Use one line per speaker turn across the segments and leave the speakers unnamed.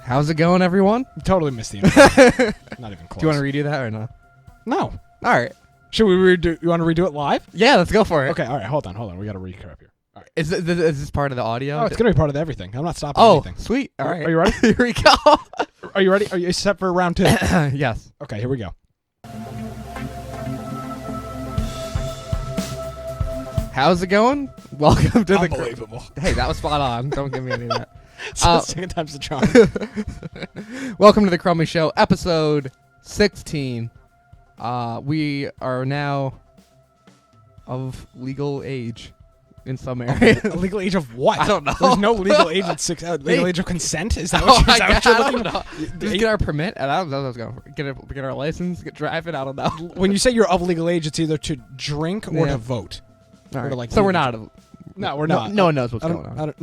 How's it going, everyone?
Totally missed the intro. Not even close.
Do you want to redo that or no?
No.
All right.
Should we redo? You want to redo it live?
Yeah, let's go for it.
Okay. All right. Hold on. We got to recap here. All right.
Is this part of the audio?
Oh, it's gonna be part of everything. I'm not stopping anything.
Sweet. All right.
Are you ready?
Here we go.
Are you ready? Are you set for round 2?
Yes.
Okay. Here we go.
How's it going? Welcome to the.
Unbelievable.
Hey, that was spot on. Don't give me any of that.
So second time's the charm.
Welcome to the Crummy Show, episode 16. We are now of legal age in some areas.
A legal age of what?
I don't know.
There's no legal age at 6. Legal age of consent? Is that what you're looking for?
Just get our permit, and I don't know what I was going for. Get our license, get driving. I don't know.
When you say you're of legal age, it's either to drink or to vote.
All right.
Or to, like,
so we're not.
No, we're not.
No one knows what's going on.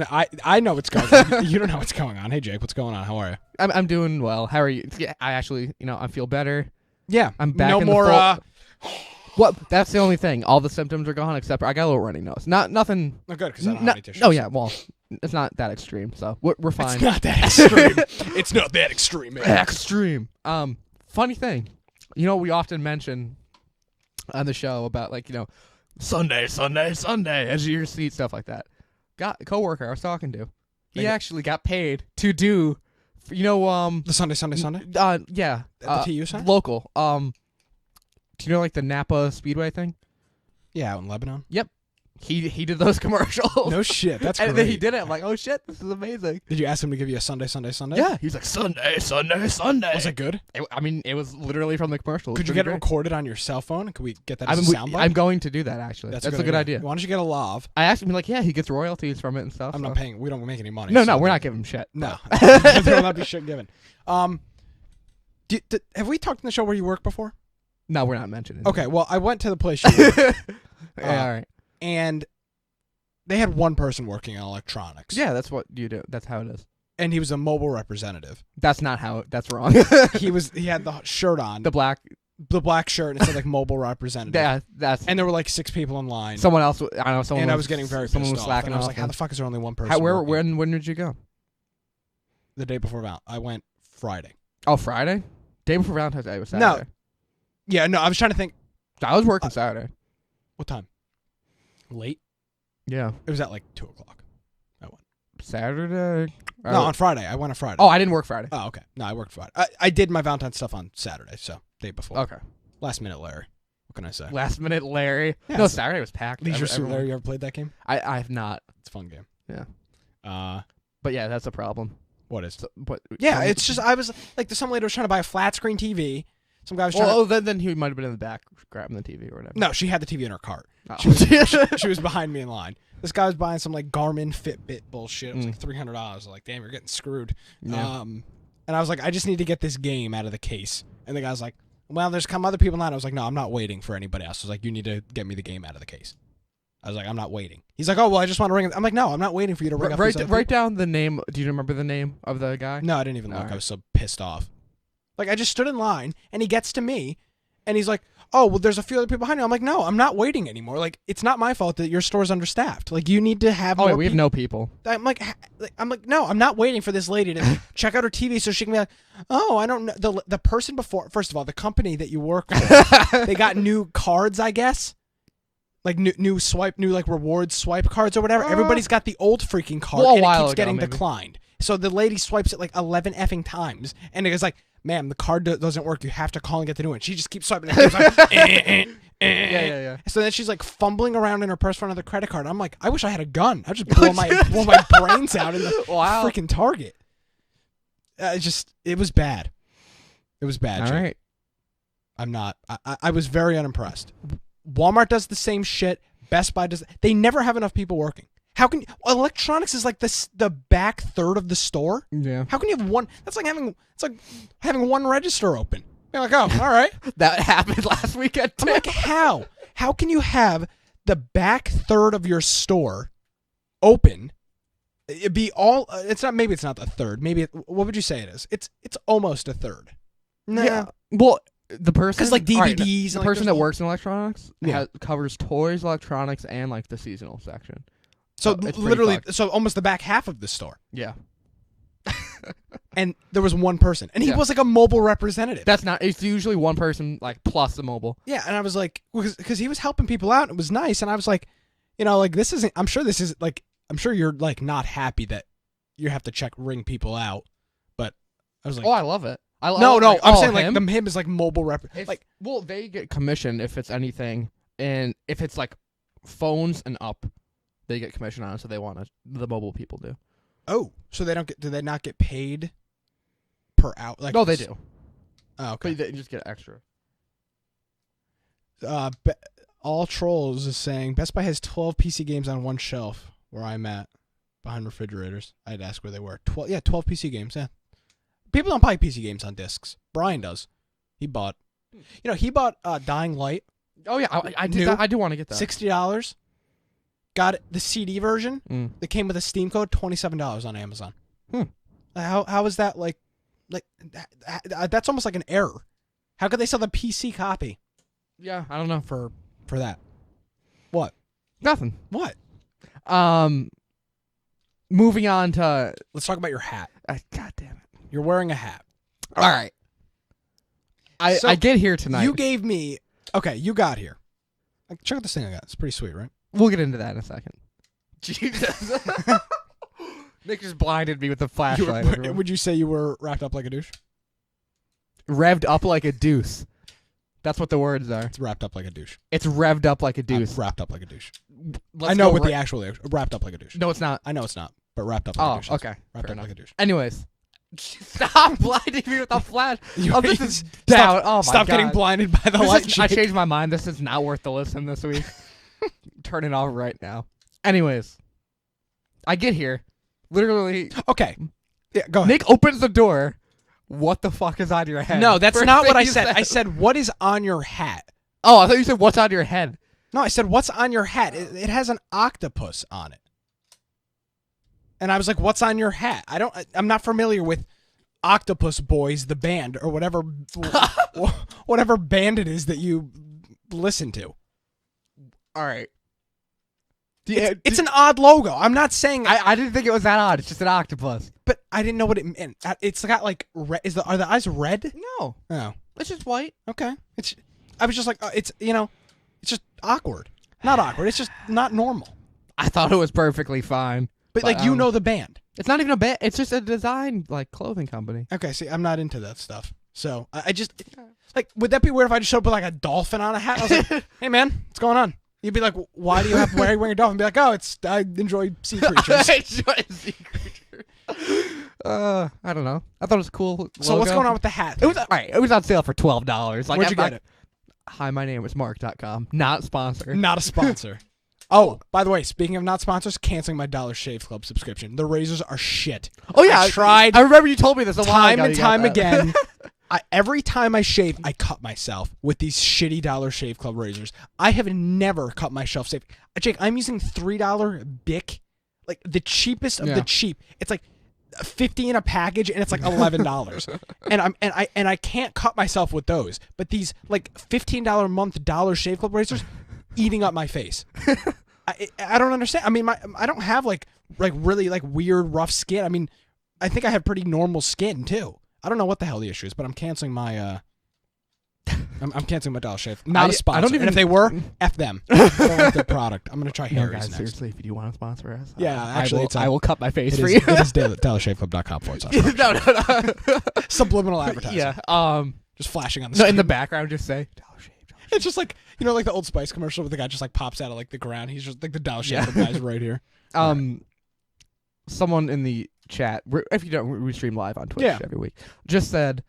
I know what's going on. You don't know what's going on. Hey, Jake, what's going on? How are you?
I'm doing well. How are you? Yeah, I actually, I feel better.
Yeah.
I'm back
no
in
more,
the What? That's the only thing. All the symptoms are gone except I got a little runny nose. Nothing.
Not good because I don't have any tissues.
Oh yeah, well, it's not that extreme, so we're fine.
It's not that extreme. It's not that extreme, man.
Extreme. Funny thing, we often mention on the show about Sunday as you see stuff like that. Got a coworker I was talking to. He actually got paid to do,
the Sunday.
Yeah.
At the TU side?
Local. Do you know the Napa Speedway thing?
Yeah, out in Lebanon.
Yep. He did those commercials.
No shit, that's great.
And then he did it. I'm like, oh shit, this is amazing.
Did you ask him to give you a Sunday?
Yeah. He's like, Sunday.
Was it good?
It was literally from the commercial.
Could you get it recorded on your cell phone? Could we get that as a soundbite?
I'm going to do that, actually. That's a good idea.
Why don't you get a lav?
I asked him, he gets royalties from it and stuff.
I'm not paying. We don't make any money.
No, we're not giving him shit.
No. There will not be shit given. Have we talked in the show where you work before?
No, we're not mentioning it.
Okay, well, I went to the place you work.
Yeah, all right.
And they had one person working in electronics.
Yeah, that's what you do. That's how it is.
And he was a mobile representative.
That's not how. That's wrong.
He had the shirt on.
The black
shirt, and it said mobile representative.
Yeah, that's.
And there were 6 people in line.
Someone else. I don't know. Someone.
And I was getting very
someone
pissed
was
off.
slacking
And I was
off.
like, how the fuck is there only one person?
When did you go?
The day before Valentine's. I went Friday.
Oh, Friday? Day before Valentine's Day was Saturday.
No. Yeah, no, I was trying to think.
I was working Saturday.
What time? Late?
Yeah.
It was at 2 o'clock. I went.
Saturday?
No, on Friday. I went on Friday.
Oh, I didn't work Friday.
Oh, okay. No, I worked Friday. I did my Valentine's stuff on Saturday, so day before.
Okay.
Last minute Larry. What can I say?
Last minute Larry.
Yeah,
no, Saturday was packed.
Leisure Suit Larry, you ever played that game?
I have not.
It's a fun game.
Yeah. But yeah, that's a problem.
What is?
Yeah,
it's just, I was, some lady was trying to buy a flat screen TV. Some guy was trying
then he might have been in the back grabbing the TV or whatever.
No, she had the TV in her cart.
Oh.
She was behind me in line. This guy was buying some Garmin Fitbit bullshit. It was $300. I was like, damn, you're getting screwed.
Yeah.
And I was like, I just need to get this game out of the case. And the guy's like, well, there's come other people in line. I was like, no, I'm not waiting for anybody else. I was like, you need to get me the game out of the case. I was like, I'm not waiting. He's like, oh, well, I just want to ring it. I'm like, no, I'm not waiting for you to ring up.
Write down the name. Do you remember the name of the guy?
No, I didn't even look.
Right.
I was so pissed off. I just stood in line, and he gets to me, and he's like, oh, well, there's a few other people behind you. I'm like, no, I'm not waiting anymore. It's not my fault that your store's understaffed. You need to have more
we have no people.
I'm like, no, I'm not waiting for this lady to check out her TV so she can be like, oh, I don't know. The person before, first of all, the company that you work for, they got new cards, I guess. New reward swipe cards or whatever. Everybody's got the old freaking card, and it keeps getting declined. So the lady swipes it 11 effing times, and it goes ma'am, the card doesn't work. You have to call and get the new one. She just keeps swiping. And
Yeah.
So then she's fumbling around in her purse for another credit card. I'm like, I wish I had a gun. I'd just blow my brains out in the freaking Target. It was bad. It was bad.
All
Jake.
right.
I'm not. I was very unimpressed. Walmart does the same shit. Best Buy does. They never have enough people working. How can electronics is the back third of the store?
Yeah.
How can you have one? It's like having one register open. You're like, oh, all right.
That happened last weekend too.
I'm like, how? How can you have the back third of your store open? It'd be all. It's not. Maybe it's not a third. Maybe what would you say it is? It's almost a third. Nah.
Yeah. Well, the person
because DVDs.
The person that works in electronics covers toys, electronics, and the seasonal section.
So literally, so almost the back half of the store.
Yeah.
and there was one person, and he
Yeah.
was like a mobile representative.
That's not. It's usually one person like plus the mobile.
Yeah, and I was like, because he was helping people out, and it was nice, and I was like, like this isn't. I'm sure this is like. I'm sure you're like not happy that you have to ring people out, but I was like,
Oh, I love it.
no,
like,
I'm
oh,
saying
him?
like him is like mobile rep. Like,
well, they get commission if it's anything, and if it's like phones and up, they get commission on it. So they want to. The mobile people do.
oh, so they don't get? Do they not get paid per hour? Like,
No, they do.
Oh, okay.
But they just get extra.
All Trolls is saying Best Buy has 12 PC games on one shelf where I'm at, behind refrigerators. I had to ask where they were. 12 PC games. Yeah, people don't buy PC games on discs. Brian does. He bought. He bought Dying Light.
Oh yeah, I did. I do want to get that.
$60. Got it, the CD version that came with a Steam code. $27 on Amazon. How is that like that's almost like an error. How could they sell the PC copy?
Yeah, I don't know.
For that. What?
Nothing.
What?
Moving on to.
Let's talk about your hat.
God damn it!
You're wearing a hat.
All right. I get here tonight.
You gave me. Okay, you got here. Check out this thing I got. It's pretty sweet, right?
We'll get into that in a second. Jesus. Nick just blinded me with the flashlight.
Would you say you were wrapped up like a douche?
Revved up like a deuce. That's what the words are.
It's wrapped up like a douche.
It's revved up like a deuce.
Wrapped up like a douche.
Let's
I know
go
what the actual wrapped up like a douche.
No, it's not.
I know it's not, but wrapped up like a douche.
Oh, okay.
Wrapped
Fair
up
enough.
like a douche.
Anyways. Stop blinding me with the flash. This is
Stop,
down. Oh my
stop
God.
getting blinded by the light.
I changed my mind. This is not worth the listen this week. Turn it off right now. Anyways, I get here. Literally.
Okay. Yeah, go ahead.
Nick opens the door. What the fuck is on your head?
No, that's
First
not
thing
what I
you
said. I said, what is on your hat?
Oh, I thought you said what's on your head.
No, I said, what's on your hat? It has an octopus on it. And I was like, what's on your hat? I'm not familiar with Octopus Boys, the band, or whatever whatever band it is that you listen to.
All right.
It's an odd logo. I'm not saying
I didn't think it was that odd. It's just an octopus.
but I didn't know what it meant. It's got like red. Are the eyes red?
No.
Oh,
It's just white.
okay. I was just like, it's just awkward. Not awkward. It's just not normal.
I thought it was perfectly fine.
But like the band.
It's not even a band. It's just a design like clothing company.
Okay, see, I'm not into that stuff. So I just like, would that be weird if I just showed up with like a dolphin on a hat? I was like, hey man, what's going on? You'd be like, why do you have why are you wearing a dolphin? Be like, oh, I enjoy sea creatures.
I enjoy sea creatures. I don't know. I thought it was cool.
So what's going on with the hat?
It was all right. It was on sale for $12. Like,
Where'd you get it?
Hi, my name is Mark.com. Not sponsored.
Not a sponsor. Oh, by the way, speaking of not sponsors, canceling my Dollar Shave Club subscription. The razors are shit.
Oh yeah,
I tried.
I remember you told me this a while
Time
ago.
and time again. Every time I shave, I cut myself with these shitty Dollar Shave Club razors. I have never cut myself safe. Jake, I'm using $3 Bic, like the cheapest of the cheap. It's like 50 in a package, and it's like $11. and I can't cut myself with those. But these like $15 a month Dollar Shave Club razors, eating up my face. I don't understand. I mean, I don't have like really like weird rough skin. I mean, I think I have pretty normal skin too. I don't know what the hell the issue is, but I'm canceling my I'm canceling my Dollar Shave. Not a sponsor.
I don't even.
And if they were, F them. I don't like their product. I'm gonna try
No,
Harry's
guys,
next.
seriously, if you do want to sponsor us,
Yeah, actually,
I will cut my face
It
for
is,
you.
it is DollarShaveClub.com/.
No.
Subliminal advertising.
Yeah.
Just flashing on the
No,
screen.
in the background, just say Dollar Shave.
It's just like, like the Old Spice commercial where the guy just like pops out of like the ground. He's just like the Dollar Shave Club guy's right here.
Someone in the chat, if you don't, we stream live on Twitch every week, just said,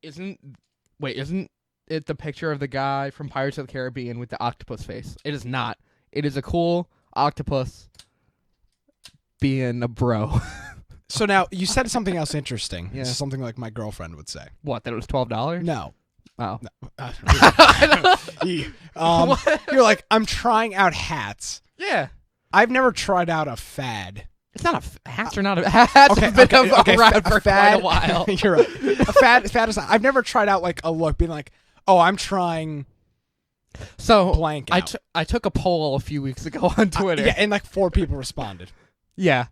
isn't it the picture of the guy from Pirates of the Caribbean with the octopus face? It is not. It is a cool octopus being a bro.
So now you said something else interesting.
Yeah.
This is something like my girlfriend would say.
What, that it was $12?
No.
Oh.
You're like, I'm trying out hats.
Yeah.
I've never tried out a fad.
It's not hats are not a hats.
Okay,
have been
okay,
around for
fad,
quite a while.
You're right. A fad is not. I've never tried out like a look, being like, oh, I'm trying.
So
blank out.
I took a poll a few weeks ago on Twitter.
Yeah, and like 4 people responded.
Yeah.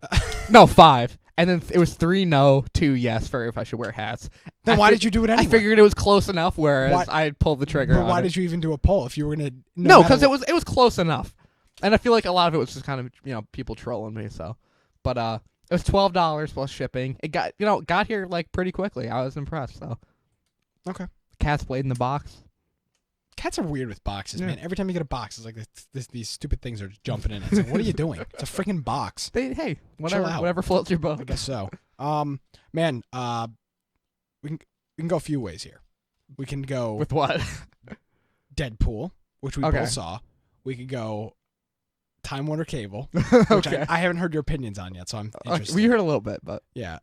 No, 5. And then it was 3 no, 2 yes for if I should wear hats.
Then why did you do it anyway?
I figured it was close enough, whereas I pulled the trigger.
But why did you even do a poll if you were gonna?
No, because it was close enough, and I feel like a lot of it was just kind of people trolling me. So, but it was $12 plus shipping. It got here like pretty quickly. I was impressed. So,
okay.
Cats played in the box.
Cats are weird with boxes, man. Every time you get a box, it's like these stupid things are jumping in it. It's like, what are you doing? It's a freaking box.
Hey, whatever floats your boat.
I guess so. Man, we can go a few ways here. We can go
with what?
Deadpool, which we both saw. We could go Time Warner Cable, which I haven't heard your opinions on yet, so I'm interested.
We heard a little bit, but
yeah.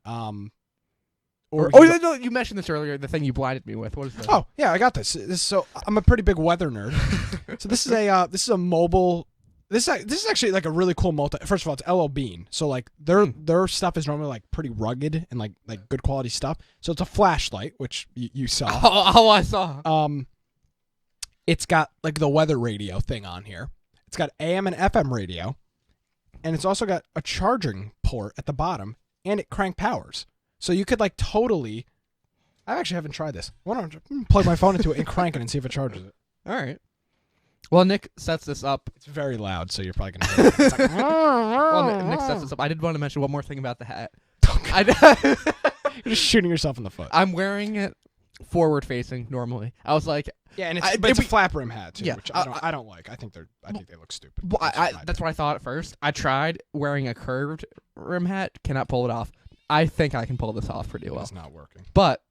No, you mentioned this earlier. The thing you blinded me with. What is that?
Oh yeah, I got this. So I'm a pretty big weather nerd. So this is a mobile. This is actually like a really cool multi. First of all, it's LL Bean. So like their stuff is normally like pretty rugged and like good quality stuff. So it's a flashlight, which you saw.
Oh, I saw.
It's got like the weather radio thing on here. It's got AM and FM radio, and it's also got a charging port at the bottom, and it crank powers. So you could like totally. I actually haven't tried this. Why don't I plug my phone into it and crank it and see if it charges it?
All right. Well, Nick sets this up.
It's very loud, so you're probably gonna hear it. It's like,
well, Nick sets this up. I did want to mention one more thing about the hat.
You're just shooting yourself in the foot.
I'm wearing it forward facing normally. I was like,
yeah, and it's a flap rim hat too,
yeah,
which I don't like. I think they look stupid.
Well, that's what I thought at first. I tried wearing a curved rim hat. Cannot pull it off. I think I can pull this off pretty well.
It's not working.
But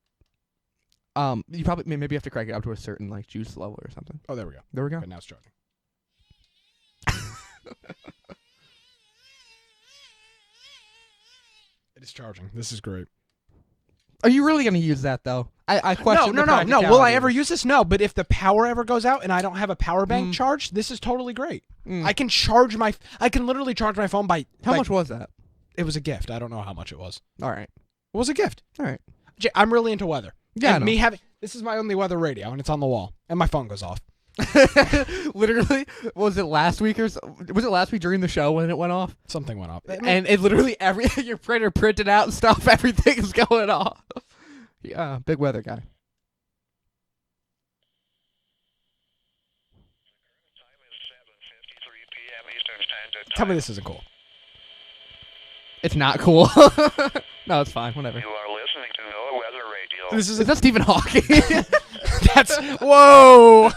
you probably maybe have to crank it up to a certain like juice level or something.
Oh, there we go.
There we go.
Okay, now it's charging. It is charging. This is great.
Are you really going to use that though? I question.
No. Will I ever use this? No. But if the power ever goes out and I don't have a power bank charged, this is totally great. I can literally charge my phone by.
How much was that?
It was a gift. I don't know how much it was.
All right.
It was a gift.
All right.
I'm really into weather.
Yeah.
And this is my only weather radio, and it's on the wall, and my phone goes off.
Literally, was it last week during the show when it went off?
Something went off,
and it literally your printer printed out and stuff. Everything's going off. Yeah, big weather guy.
Tell me this isn't cool.
It's not cool. No, it's fine. Whatever.
You are listening to NOAA Weather Radio.
Is that Stephen Hawking?
That's whoa.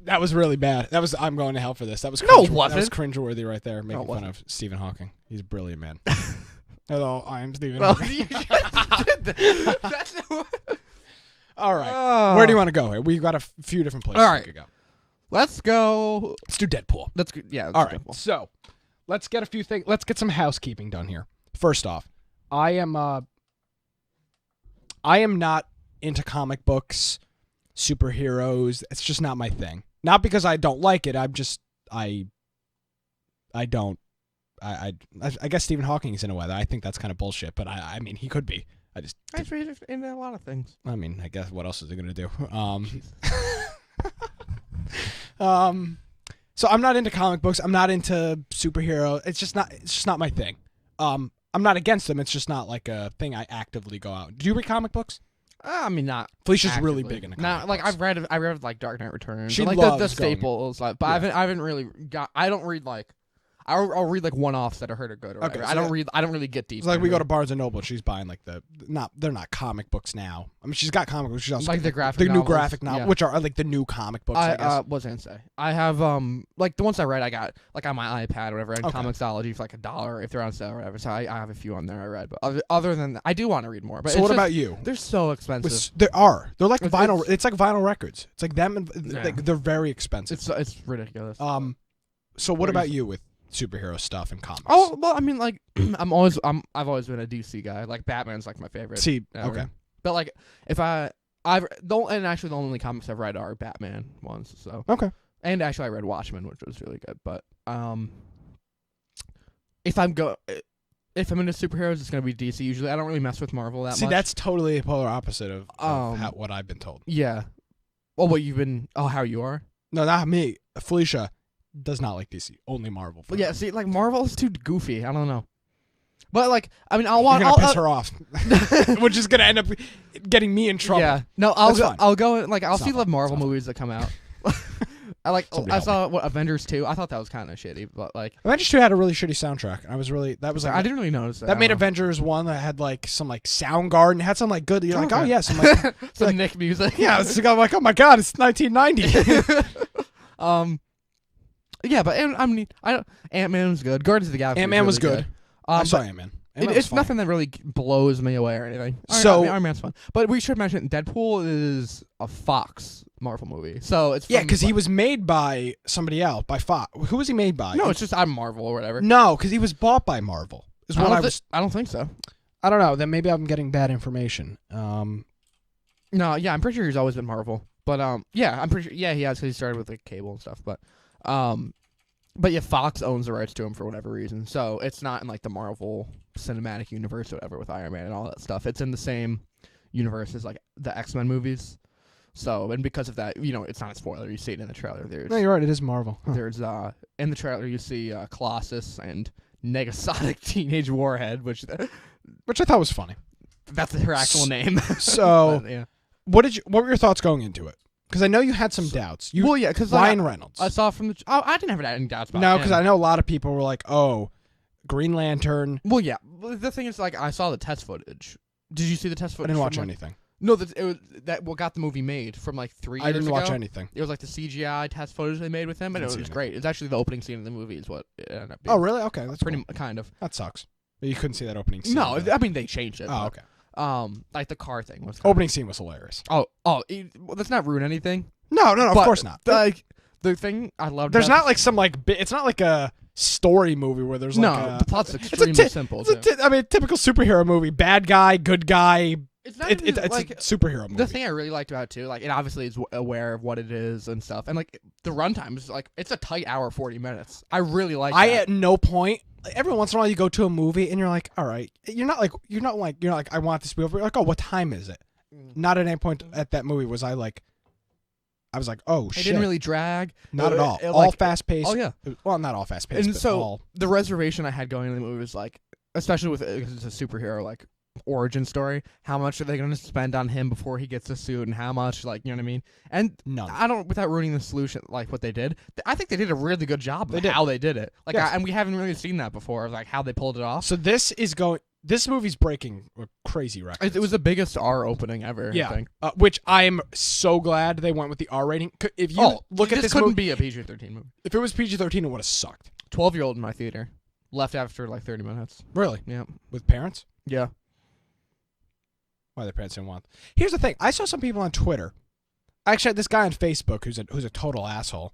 That was really bad. I'm going to hell for this. That was
no, it wasn't.
That was cringeworthy right there, making fun of Stephen Hawking. He's a brilliant man. Hello, I'm Stephen Hawking. All right. Where do you want to go here? We've got a few different places
all right.
we could go.
Let's go.
Let's do Deadpool. All right.
Deadpool.
So, let's get a few things. Let's get some housekeeping done here. First off, I am not into comic books, superheroes. It's just not my thing. Not because I don't like it. I'm just I guess Stephen Hawking's in a way. I think that's kind of bullshit, but I mean he could be.
He's into a lot of things.
I mean, I guess what else is he gonna do? So I'm not into comic books. I'm not into superhero. It's just not my thing. I'm not against them. It's just not like a thing I actively go out. Do you read comic books?
I mean, not.
Felicia's
actively.
really big into comic books.
I read like Dark Knight Returns.
She
like
loves
the staples, but
yeah.
I haven't really got. I don't read like. I'll read like one-offs that I heard are good. Or
okay,
so
I
don't really get deep.
It's like we go to Barnes and Noble. She's buying like they're not comic books now. I mean, she's got comic books. She's also
like the
new graphic novels,
yeah.
which are like the new comic books. I guess.
What was I gonna say? I have like the ones I read. I got like on my iPad or whatever, and Comixology for like $1 if they're on sale or whatever. So I have a few on there I read, but other than that, I do want to read more. But
so what about you?
They're so expensive.
They're like vinyl. It's like vinyl records. It's like them, and like, they're very expensive.
It's ridiculous.
So what about you with superhero stuff and comics?
Oh well, I mean, like I've always been a DC guy. Like Batman's like my favorite.
See, okay,
but like if the only comics I've read are Batman ones. So
okay,
and actually I read Watchmen, which was really good. But if I'm into superheroes, it's gonna be DC. Usually, I don't really mess with Marvel that much.
See, that's totally a polar opposite of what I've been told.
Yeah. Well, how you are?
No, not me. Felicia does not like DC. Only Marvel.
But yeah, see, like Marvel is too goofy. I don't know. But like, I mean, I'll
You're
watch.
gonna piss her off, which is gonna end up getting me in trouble.
Yeah, no,
That's fine.
I'll go like I'll
It's
see
not
the
fun.
Marvel
It's not
movies that come out.
Somebody
I
help
saw Avengers 2. I thought that was kind of shitty, but like
Avengers 2 had a really shitty soundtrack. I was like,
I didn't really notice that.
that made
I don't
Avengers 1 that had like some like Soundgarden. It had some like good. You're like,
Okay.
oh yes, I'm like,
know. Some Nick music.
yeah. I'm like, oh my god, it's 1990.
Yeah, but Ant-Man was good. Guardians of the Galaxy.
Ant-Man was
really
good. I saw
but
Ant-Man.
it's nothing that really blows me away or anything.
So-
Iron Man's fun, but we should mention Deadpool is a Fox Marvel movie, so it's
Yeah,
from-
because he was made by somebody else, by Fox. Who was he made by?
No, it's just I'm Marvel or whatever.
No, because he was bought by Marvel. Is what
I don't think so.
I don't know. Then maybe I'm getting bad information.
No, yeah, I'm pretty sure he's always been Marvel. But yeah, I'm pretty sure. Yeah, he has. 'Cause he started with like cable and stuff. But yeah, Fox owns the rights to him for whatever reason. So it's not in like the Marvel cinematic universe or whatever with Iron Man and all that stuff. It's in the same universe as like the X-Men movies. So and because of that, it's not a spoiler. You see it in the trailer.
No, you're right. It is Marvel. Huh.
There's in the trailer you see Colossus and Negasonic Teenage Warhead, which
Which I thought was funny.
that's her actual name.
So,
But, yeah.
what were your thoughts going into it? Because I know you had some doubts.
Well, yeah, because
Ryan Reynolds.
I saw from the. I didn't have any doubts about
No,
him.
because I know a lot of people were like, "Oh, Green Lantern."
Well, yeah. The thing is, like, I saw the test footage. Did you see the test
I
footage?
didn't watch
from, like-
anything.
No, it was what got the movie made from like 3 years
I didn't watch
ago.
anything.
It was like the CGI test footage they made with him, and
Didn't
it
see
was
it.
great. It's actually the opening scene of the movie is what it ended up being.
Oh, really? Okay, that's
Pretty
cool.
kind of.
That sucks. But you couldn't see that opening scene.
No,
though.
I mean they changed it.
Oh,
but,
okay.
like the car thing was. Kinda,
Opening scene was hilarious.
well, let's not ruin anything.
No, of
But,
course not.
Like the thing I loved.
There's
about
not like some like it's not like a story movie where there's
no.
like
The plot's
it's a
extremely
ti-
simple.
it's a
too.
I mean, typical superhero movie. Bad guy, good guy.
It's not
It's
even,
a
like,
superhero movie.
the thing I really liked about it too, like it obviously is aware of what it is and stuff, and like the runtime is like it's a tight hour 40 minutes. I really like.
I
that.
at no point. Every once in a while, you go to a movie and you're like, all right. You're not like I want this to be over. You're like, oh, what time is it? Not at any point at that movie was I like. I was like, oh
It
shit.
didn't really drag.
Not at all.
It,
All
like,
fast paced.
Oh yeah.
Well, not all fast paced.
And
But
so
all.
the reservation I had going into the movie was like, especially with because it's a superhero like origin story, how much are they going to spend on him before he gets the suit, and how much, like, you know what I mean? And
None.
I don't, without ruining the solution, like what they did, I think they did a really good job
They
of
did.
how they did it. Like,
Yes.
and we haven't really seen that before, like how they pulled it off.
So this movie's breaking a crazy record.
It was the biggest R opening ever. I
Yeah,
think.
which I am so glad they went with the R rating. If you look at this
couldn't
movie,
be a PG-13 movie.
if it was PG-13, it would have sucked.
12-year-old in my theater left after like 30 minutes.
Really,
Yeah.
with parents.
Yeah.
Why their parents didn't want. Here's the thing. I saw some people on Twitter. Actually, this guy on Facebook who's a total asshole.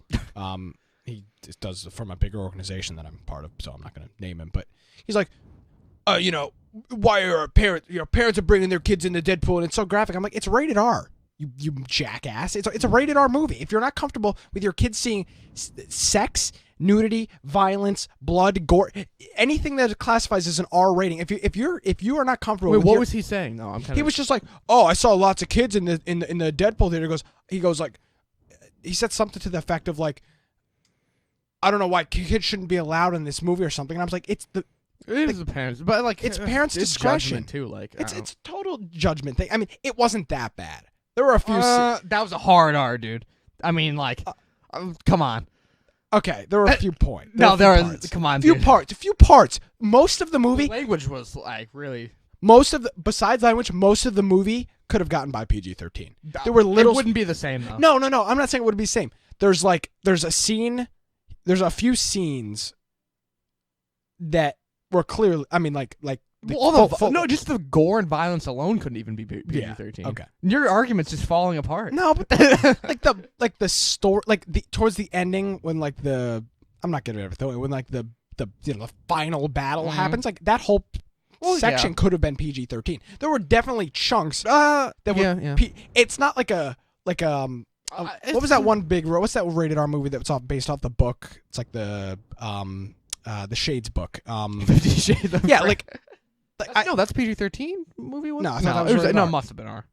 He just does it from a bigger organization that I'm part of, so I'm not going to name him. But he's like, why are parents? Parents are bringing their kids into Deadpool, and it's so graphic. I'm like, it's rated R. You jackass. It's a rated R movie. If you're not comfortable with your kids seeing sex, nudity, violence, blood, gore, anything that classifies as an R rating, if you are not comfortable
Wait,
with
what
your,
was he saying? No, I'm kind
he was just like, oh, I saw lots of kids in the Deadpool theater. He said something to the effect of like, I don't know why kids shouldn't be allowed in this movie or something. And I was like, it
is the parents, but like
it's parents' discretion
judgment too. Like
it's total judgment thing. I mean, it wasn't that bad. There were a few.
That was a hard R, dude. I mean, like, come on.
Okay, there were a few points.
No, there
are
are. Come on,
a few
dude.
parts. A few parts. Most of the
The
movie,
language was like really.
besides language, most of the movie could have gotten by PG-13. There were little.
It wouldn't be the same though.
No. I'm not saying it would be the same. There's a scene. There's a few scenes that were clearly. I mean, like.
No, just the gore and violence alone couldn't even be PG-13.
Okay.
Your argument's just falling apart.
No, but the story, towards the ending when I'm not getting everything when the final battle happens, like that whole section could have been PG-13. There were definitely chunks that were.
Yeah.
It's not like what was that one big? What's that rated R movie that was based off the book? It's like the Shades book.
50 Shades of
Yeah,
Grey.
no,
that's PG-13 movie.
No, I thought that was rated
no,
R.
it must have been R.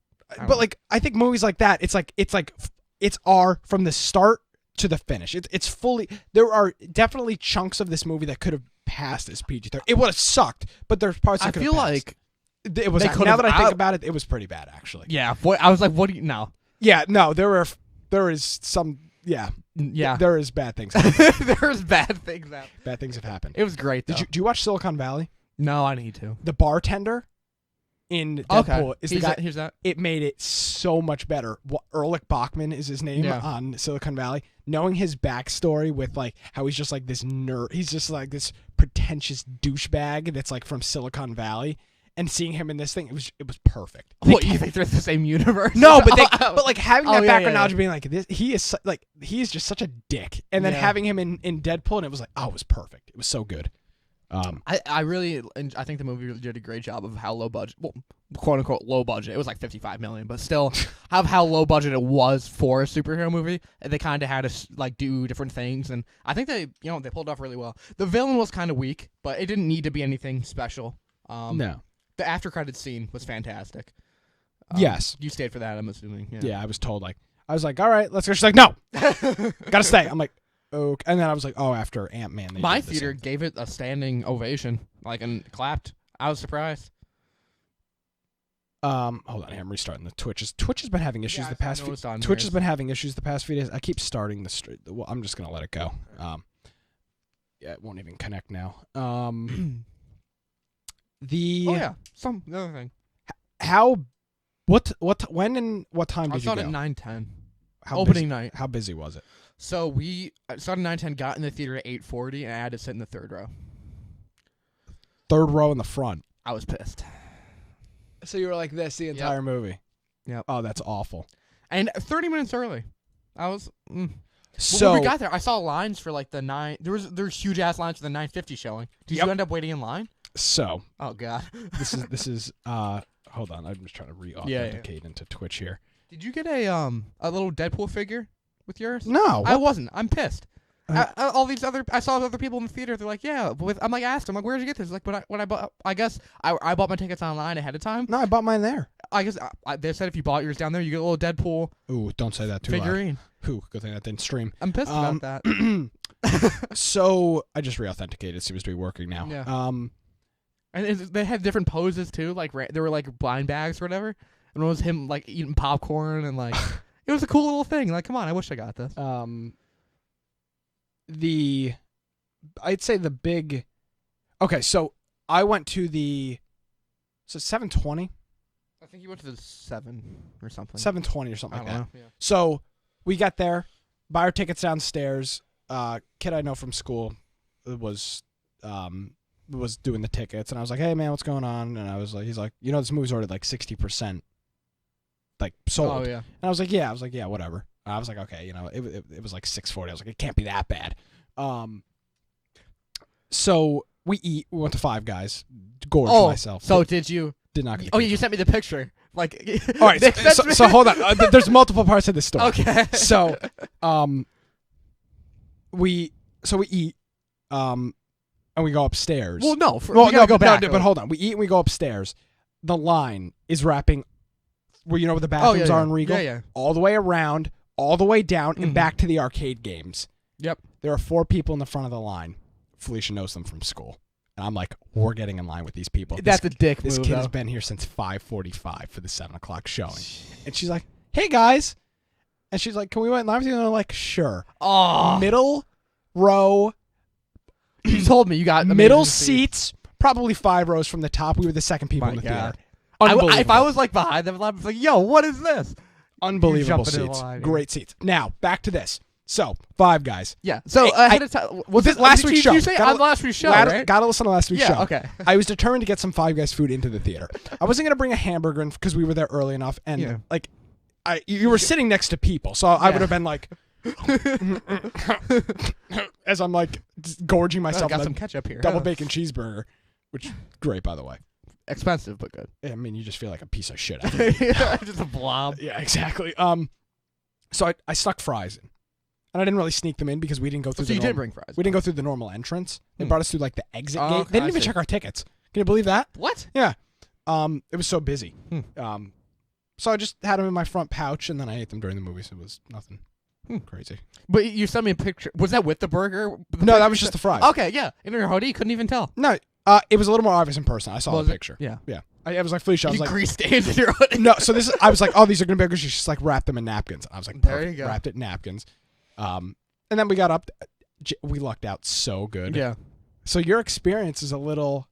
But I think movies like that, it's R from the start to the finish. It's fully. There are definitely chunks of this movie that could have passed as PG-13. It would have sucked, but there's parts that
I
could
feel
have passed.
like
It was.
they
Now
could've-
that I think about it, it was pretty bad actually.
yeah. I was like, what do you no?
Yeah. No. There is some. Yeah.
Yeah.
There is bad things.
There's bad things out.
Bad things have happened.
It was great though.
Do you watch Silicon Valley?
No, I need to.
The bartender in Deadpool is the guy.
Here's that.
It made it so much better. Ehrlich Bachman is his name
Yeah.
on Silicon Valley. Knowing his backstory with like how he's just like this nerd, he's just like this pretentious douchebag that's like from Silicon Valley, and seeing him in this thing, it was perfect.
What, you think they're the same universe?
No, but but like having that
Oh, yeah,
background
yeah,
knowledge,
yeah.
being like this, he is just such a dick, and then
Yeah.
having him in Deadpool, and it was like, oh, it was perfect. It was so good.
I really, I think the movie did a great job of how low budget, well, quote unquote low budget. It was like $55 million, but still, of how low budget it was for a superhero movie. And they kind of had to like do different things, and I think they pulled off really well. The villain was kind of weak, but it didn't need to be anything special.
No.
The after credits scene was fantastic.
Yes.
You stayed for that, I'm assuming.
Yeah, I was told I was like, all right, let's go. She's like, no, gotta stay. I'm like, okay. And then I was like, oh, after Ant-Man. they
My
did the
theater
same.
gave it a standing ovation, like, and clapped. I was surprised.
Hold on, here, I'm restarting the Twitch. Twitch has been having issues
Yeah,
the
I
past few.
noticed on
Twitch
theirs.
has been having issues the past few days. I keep starting the stream. Well, I'm just gonna let it go. Yeah, it won't even connect now. The
Oh yeah, the other thing.
when and what time
I
did you
saw it
go?
at 9:10.
How
Opening
busy,
night.
How busy was it?
So we started 9:10, got in the theater at 8:40, and I had to sit in the third row.
Third row in the front.
I was pissed.
So you were like this the entire movie.
Yep.
Oh, that's awful.
And 30 minutes early, I was.
So
when we got there, I saw lines for like the 9. There's huge ass lines for the 9:50 showing. Did
Yep.
you end up waiting in line?
so
Oh god.
this is hold on, I'm just trying to re-authenticate into Twitch here.
Did you get a little Deadpool figure with yours?
No,
I wasn't. I'm pissed.
Uh,
I saw other people in the theater. They're like, yeah. I'm like, asked them, like, where'd you get this? Like, when I bought, I guess I bought my tickets online ahead of time.
no, I bought mine there.
I guess they said if you bought yours down there, you get a little Deadpool
Ooh, don't say that too loud.
figurine.
Ooh, good thing that didn't stream.
I'm pissed about that.
So I just re-authenticated. It seems to be working now.
Yeah. And they had different poses too. Like there were like blind bags or whatever. And it was him like eating popcorn and like it was a cool little thing. Like, come on, I wish I got this.
I'd say the big. Okay, so I went to the. So 720.
I think you went to the 7 or something.
720 or something
I
like
don't
that.
know. Yeah.
So we got there, buy our tickets downstairs. Kid I know from school was doing the tickets, and I was like, "Hey man, what's going on?" And I was like, "He's like, this movie's already like 60%, like sold."
Oh yeah.
And I was like, "Yeah." I was like, "Yeah, whatever." I was like, "Okay, it was like 640." I was like, "It can't be that bad." So we went to Five Guys, gorged myself.
So did you?
Did not. Get the
Oh yeah,
pizza.
you sent me the picture. Like.
All right, so hold on. There's multiple parts of this story.
Okay.
So, we eat, and we go upstairs.
Well, no. We gotta go back.
but hold on. We eat and we go upstairs. The line is wrapping where where the bathrooms are in Regal,
Yeah.
all the way around, all the way down, and back to the arcade games.
Yep.
There are 4 people in the front of the line. Felicia knows them from school. And I'm like, we're getting in line with these people.
That's a dick
This
move,
kid has
though.
been here since 5:45 for the 7 o'clock showing. And she's like, hey, guys. And she's like, can we wait in line with you? And I'm like, sure.
Oh.
Middle row,
You told me you got
middle
amazing
seats, probably 5 rows from the top. We were the second people
My
in the
God.
theater. Unbelievable.
If I was like behind them, I was like, yo, what is this?
Unbelievable
jumping in the
seats.
line, yeah.
Great seats. Now, back to this. So, Five Guys.
Yeah. So
Hey,
ahead of time, was
this
it
last
did
week's
you,
show.
You say
Gotta-
on last week's show,
Gotta,
right?
gotta listen to last week's
Yeah,
show.
okay.
I was determined to get some Five Guys food into the theater. I wasn't gonna bring a hamburger because we were there early enough, and
Yeah.
like, you were sitting next to people, so I would have been like, as I'm like gorging
I
myself
got
on
some
a
ketchup here.
double bacon cheeseburger, which great by the way.
Expensive, but good.
I mean, you just feel like a piece of shit. After
Just a blob.
yeah, exactly. So I stuck fries in, and I didn't really sneak them in because we didn't go through.
So
the
you
normal,
did bring fries.
We didn't go through the normal entrance. They
Hmm.
brought us through like the exit
Oh,
gate.
okay,
They didn't
I
even
see.
check our tickets. Can you believe that?
What?
Yeah. It was so busy.
Hmm.
So I just had them in my front pouch, and then I ate them during the movie. So it was nothing Crazy.
But you sent me a picture. Was that with the burger?
No, that was just the fries.
Okay, yeah. In your hoodie, you couldn't even tell.
No, it was a little more obvious in person. I saw
Was
the
it?
picture.
Yeah.
Yeah. I was like, Felicia, I was
You
like,
grease stains in your hoodie.
no. So I was like, oh, these are gonna be good. She's just like, wrap them in napkins. I was like,
There
perfect.
you go.
Wrapped it in napkins. And then we got up. We lucked out so good.
Yeah.
So your experience is a little.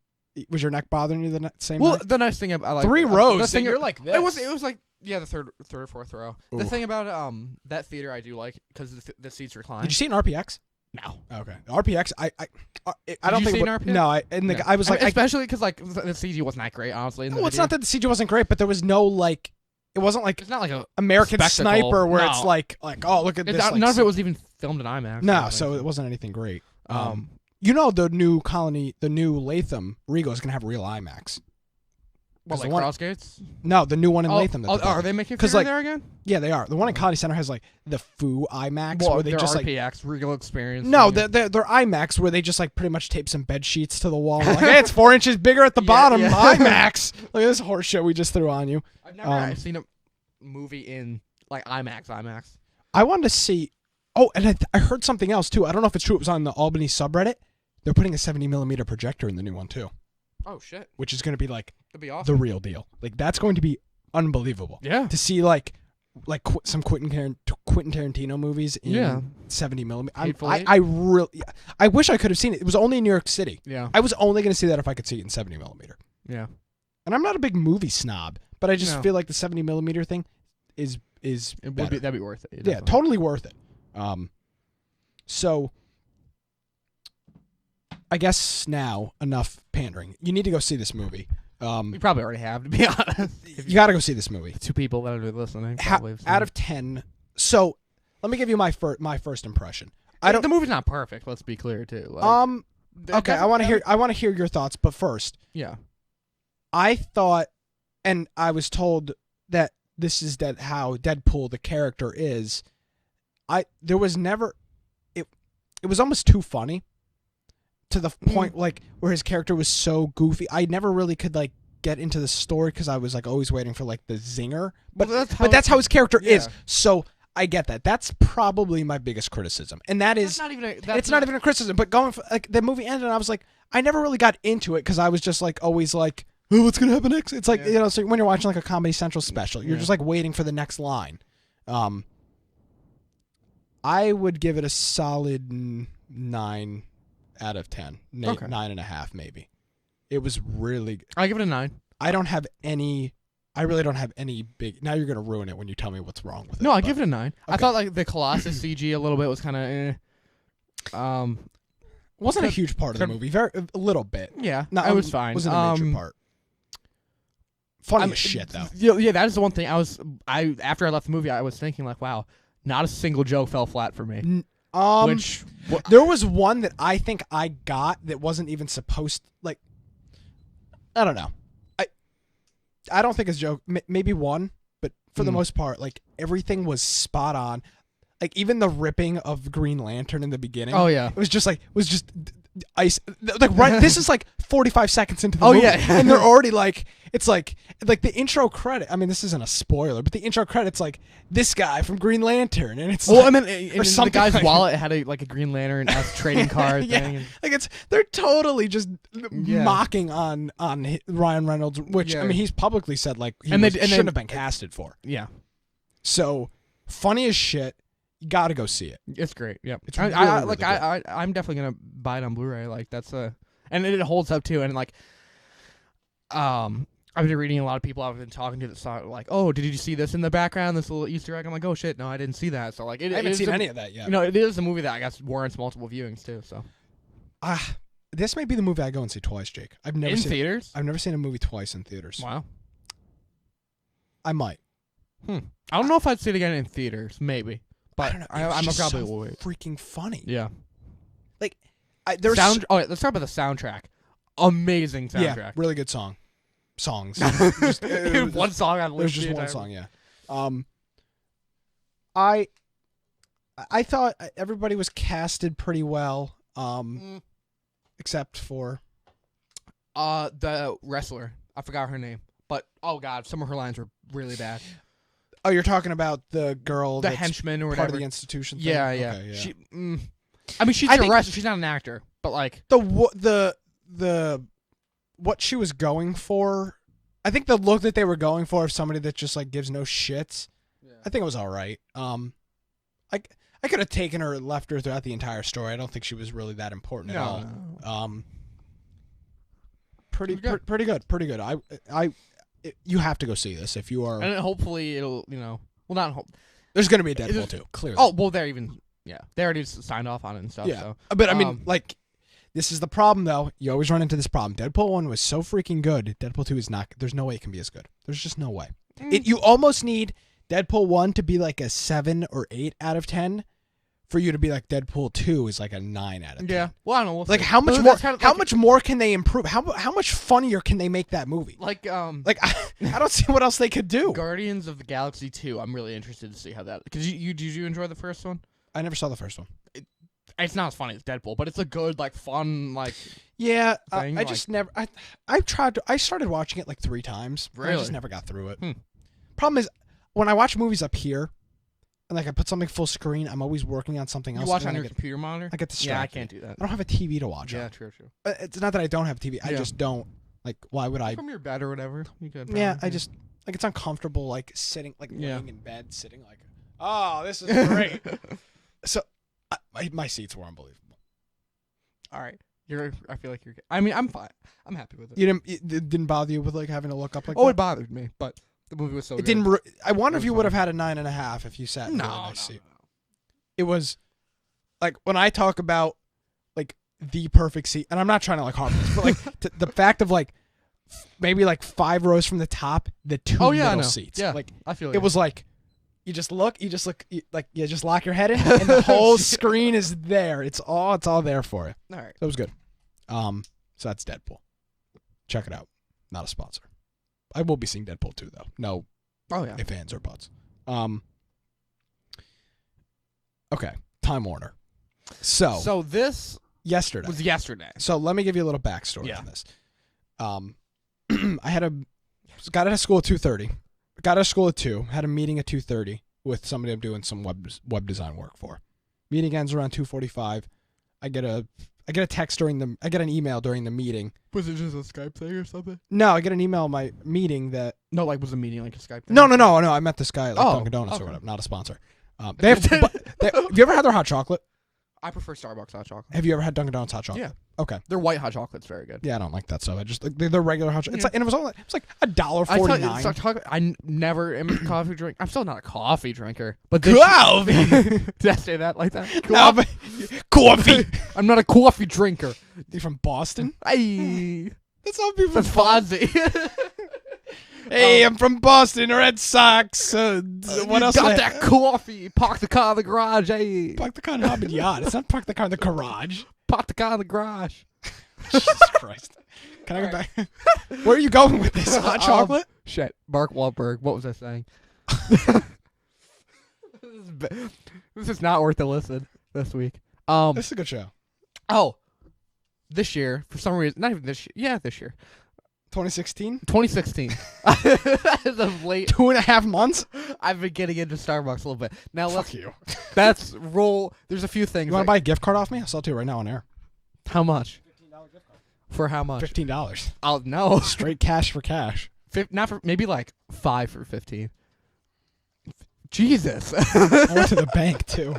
Was your neck bothering you the same
Well,
night?
the nice thing about
Three rows.
The
So
thing
you're like this.
It was like the third or fourth row.
Ooh.
The thing about that theater I do like because the seats recline.
Did you see an RPX?
No.
Okay. RPX. I don't
you
think
see an RPX?
No. I was like,
especially because like the CG wasn't that great, honestly. In the
well, it's
video.
not that the CG wasn't great, but there was no like. It wasn't like
It's not like a
American
spectacle.
Sniper where
No.
it's like oh look at this.
none
like,
of it was even filmed in IMAX.
No, so it wasn't anything great. You know the new Latham Regal is gonna have real IMAX.
What, like
the one-
Crossgates?
No, the new one in Latham. that they're
are
building.
they making a
'Cause,
theater
like,
there again?
Yeah, they are. The one in Comedy Center has like the Foo IMAX
Well,
where they
their
just like
RPX Regal Experience.
no,
thing.
they're IMAX where they just like pretty much tape some bed sheets to the wall. Like, hey, it's 4 inches bigger at the
Yeah,
bottom.
yeah.
IMAX. Look at this horse shit we just threw on you.
I've never seen a movie in like IMAX.
I wanted to see. Oh, and I heard something else too. I don't know if it's true. It was on the Albany subreddit. They're putting a 70mm projector in the new one too,
Oh shit,
which is going to be like
that'd be awesome.
the real deal. Like that's going to be unbelievable.
Yeah.
To see some Quentin Tarantino movies in
Yeah.
70mm.
Hateful Eight?
I really, I wish I could have seen it. It was only in New York City.
Yeah.
I was only going to see that if I could see it in 70mm.
Yeah.
And I'm not a big movie snob, but I just
No.
feel like the 70mm thing is
It would
better.
be that'd be worth it.
Yeah,
definitely.
totally worth it. So I guess now enough pandering. You need to go see this movie.
We probably already have, to be honest.
You got to go see this movie.
2 people that are listening. probably have seen
Out
it.
of 10. So let me give you my first impression.
The movie's not perfect. Let's be clear too. Like,
Okay, I want to hear your thoughts, but first,
Yeah.
I thought, and I was told that this is how Deadpool the character is. There was never, it was almost too funny, to the point like where his character was so goofy. I never really could like get into the story because I was like always waiting for like the zinger. But
Well,
that's how his character is.
Yeah.
So I get that. That's probably my biggest criticism, and that is
That's not even.
it's not even a criticism. But going for, like the movie ended, and I was like, I never really got into it because I was just like always like, oh, what's gonna happen next? It's like so when you're watching like a Comedy Central special, you're just like waiting for the next line. I would give it a solid 9 out of 10,
Okay.
9.5 maybe. It was really.
I give it a 9.
I really don't have any big. Now you're gonna ruin it when you tell me what's wrong with it.
No, I
but-
give it a 9. I
Okay.
thought like the Colossus CG a little bit was kind of.
Wasn't a huge part of the movie. A little bit.
Yeah,
No,
it was fine.
Wasn't a major part. Funny as shit though.
Yeah, that is the one thing after I left the movie, I was thinking like, wow, not a single joke fell flat for me. Which
There was one that I think I got that wasn't even supposed. Like, I don't know. I don't think it's a joke. Maybe one, but for the most part, like everything was spot on. Like even the ripping of Green Lantern in the beginning.
Oh yeah,
it was just ice. Like right, this is like 45 seconds into the
Oh,
movie,
yeah.
and they're already like, it's like the intro credit. I mean, this isn't a spoiler, but the intro credits like this guy from Green Lantern, and it's
well,
like,
and then the
something
guy's
like-
wallet had a Green Lantern trading card
yeah,
thing. And,
like they're totally just
Yeah.
mocking on Ryan Reynolds, which
Yeah.
I mean he's publicly said like he
And they-
shouldn't
and then-
have been casted for.
yeah,
So funny as shit. You got to go see it.
it's great. Yep,
It's
I'm
really good.
definitely gonna buy it on Blu-ray. Like that's and it holds up too. And like, I've been reading a lot of people I've been talking to that saw it, like, oh, did you see this in the background? This little Easter egg. I'm like, oh shit, no, I didn't see that. So like,
I haven't seen any of that yet.
You know, it is a movie that I guess warrants multiple viewings too. So
This may be the movie I go and see twice, Jake. I've never
in
seen
theaters.
I've never seen a movie twice in theaters.
Wow.
I might.
I don't know if I'd see it again in theaters. Maybe, but
I don't know.
I'm
just
probably
so
will wait.
freaking funny.
Yeah.
Like there's
Oh, yeah, let's talk about the soundtrack. Amazing soundtrack.
yeah, really good songs. Just,
One song on
There's
list.
just one song, yeah. I thought everybody was casted pretty well, except for
The wrestler. I forgot her name, but oh god, some of her lines were really bad.
Oh, you're talking about the girl,
the
that's
henchman or
part
whatever.
of the institution thing?
Yeah, yeah.
Okay, yeah.
She, I mean, she's
I think-
arrested. She's not an actor, but like,
the what she was going for, I think the look that they were going for of somebody that just like gives no shits. I think it was all right. I could have taken her, left her throughout the entire story. I don't think she was really that important at all.
No.
Pretty good. You have to go see this if you are.
and hopefully it'll, well, not hope.
There's going to be a Deadpool too, clearly.
Oh, well, they already signed off on it and stuff.
yeah.
So.
But I mean, like, this is the problem though. You always run into this problem. Deadpool 1 was so freaking good. Deadpool 2 is not. There's no way it can be as good. There's just no way. You almost need Deadpool 1 to be like a 7 or 8 out of 10 for you to be like Deadpool 2 is like a 9 out of 10.
Yeah. Well, I don't know. We'll
Like
see.
how much
But
more?
that's kind of
How
like-
much more can they improve? How much funnier can they make that movie?
Like
Like I don't see what else they could do.
Guardians of the Galaxy 2. I'm really interested to see how that. Because did you enjoy the first one?
I never saw the first one.
It's not as funny as Deadpool, but it's a good, like, fun, like.
Yeah,
Thing,
I just never. I tried to. I started watching it like 3 times. I
Really?
just never got through it.
Hmm.
Problem is, when I watch movies up here, and like I put something full screen, I'm always working on something
You
else.
watch
and
on
then
your computer monitor?
I get distracted.
Yeah, I can't do that.
I don't have a TV to watch.
Yeah,
on.
true, true.
It's not that I don't have a TV. I
Yeah.
just don't. Like, why would I?
From your bed or whatever. You could.
Yeah,
probably,
I just like it's uncomfortable. Like sitting, like
Yeah.
laying in bed, sitting like, oh, this is great. So, my seats were unbelievable.
All right. I feel like you're. I mean, I'm fine. I'm happy with it.
It didn't bother you with like having to look up like
Oh,
that?
it bothered me, but the movie was so
It
good.
didn't. I wonder
It
if you
was
would have had a 9.5 if you sat in a
No,
really
no,
nice seat.
no.
It was like when I talk about like the perfect seat, and I'm not trying to like harp on this, but like the fact of like maybe like 5 rows from the top, the 2
Oh, yeah, I
middle
know.
seats.
Yeah.
Like
I feel
it was like you just look, you just lock your head in, and the whole screen is there. It's all there for you.
All right.
So it was good. So that's Deadpool. Check it out. Not a sponsor. I will be seeing Deadpool 2 though. No
Oh, yeah.
ifs, ands, or buts. Okay. Time Warner. So
this
yesterday.
was yesterday.
So let me give you a little backstory
Yeah.
on this. I got out of school at 2:30. Got out of school at 2. Had a meeting at 2:30 with somebody I'm doing some web design work for. Meeting ends around 2:45. I get a text I get an email during the meeting.
Was it just a Skype thing or something?
No, I get an email in my meeting that
No, like was a meeting like a Skype thing?
no. I met this guy at like
Oh,
Dunkin' Donuts
okay.
or whatever. Not a sponsor. Have you ever had their hot chocolate?
I prefer Starbucks hot chocolate.
Have you ever had Dunkin' Donuts hot chocolate?
Yeah.
Okay.
Their white hot chocolate's very good.
Yeah, I don't like that stuff. I just like they're regular hot chocolate. It's
Yeah.
like, and it was like $1.49.
I tell you, chocolate, never am a coffee drink. I'm still not a coffee drinker. But this
Coffee.
Did I say that like that?
No, but- coffee.
I'm not a coffee drinker.
You from Boston?
Hey,
That's how people.
that's Fonzie.
Hey, I'm from Boston. Red Sox. What else?
Got that coffee. Park the car in the garage. Hey,
Park the car in Hobbit Yacht. It's not park the car in the garage.
park the car in the garage.
Jesus Christ. Can I go back? Where are you going with this? Hot chocolate?
Shit. Mark Wahlberg. What was I saying? This is not worth a listen this week.
This is a good show.
Oh, this year for some reason, not even this year. Yeah, this year,
2016?
2016. As of late,
2.5 months?
I've been getting into Starbucks a little bit. Now
Fuck
let's
you.
that's roll. There's a few things.
You want to buy a gift card off me? I'll sell it to you right now on air.
How much? For how much?
$15.
I'll no.
Straight cash for cash.
Not for maybe like 5 for 15. Jesus.
I went to the bank too.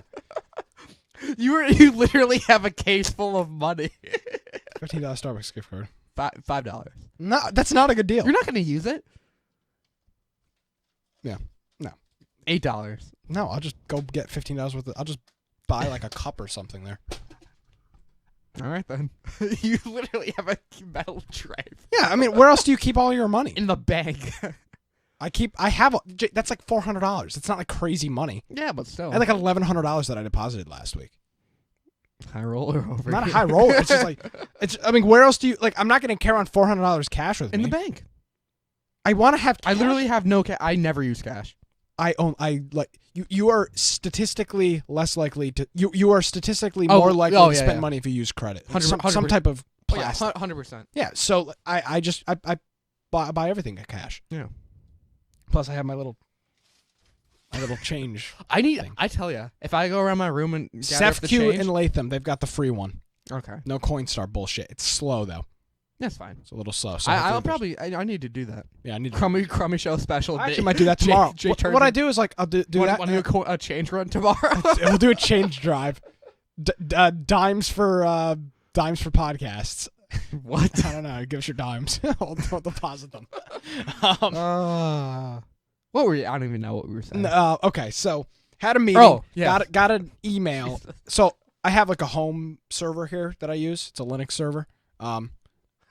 You literally have a case full of money.
$15 Starbucks gift card.
$5.
No, that's not a good deal.
You're not going to use it.
Yeah. No.
$8.
No, I'll just go get $15 worth of. I'll just buy like a cup or something there.
All right then. You literally have a metal tray
Yeah, I mean, where else do you keep all your money?
in the bank.
I have. That's like $400. It's not like crazy money.
Yeah, but still.
I had like $1,100 that I deposited last week.
high roller over
Not a
here.
high roller. It's just like I mean, where else do you like? I'm not going to carry on $400 cash with
in
me.
the bank.
I want to have.
I
cash.
literally have no cash. I never use cash.
I like you. You are statistically less likely to. You are statistically more likely to spend money if you use credit. Like
100%.
some type of
Oh, yeah,
plastic.
100%.
Yeah. So I just buy everything at cash.
Yeah.
Plus I have my little My little change.
I tell you, if I go around my room and gather up the
Seth Q
change,
and Latham, they've got the free one.
okay,
No Coinstar bullshit. It's slow though.
that's fine.
It's a little slow. So
I'll
hopefully
probably. I need to do that.
yeah, I need to.
Crummy Show special.
I actually might do that tomorrow. What I do is like I'll do that.
Want to do a change run tomorrow?
We'll do a change drive. Dimes for podcasts.
What?
I don't know. Give us your dimes. I'll deposit them.
What were you? I don't even know what we were saying.
Okay, so had a meeting.
Oh, yeah.
Got an email. So I have like a home server here that I use. It's a Linux server.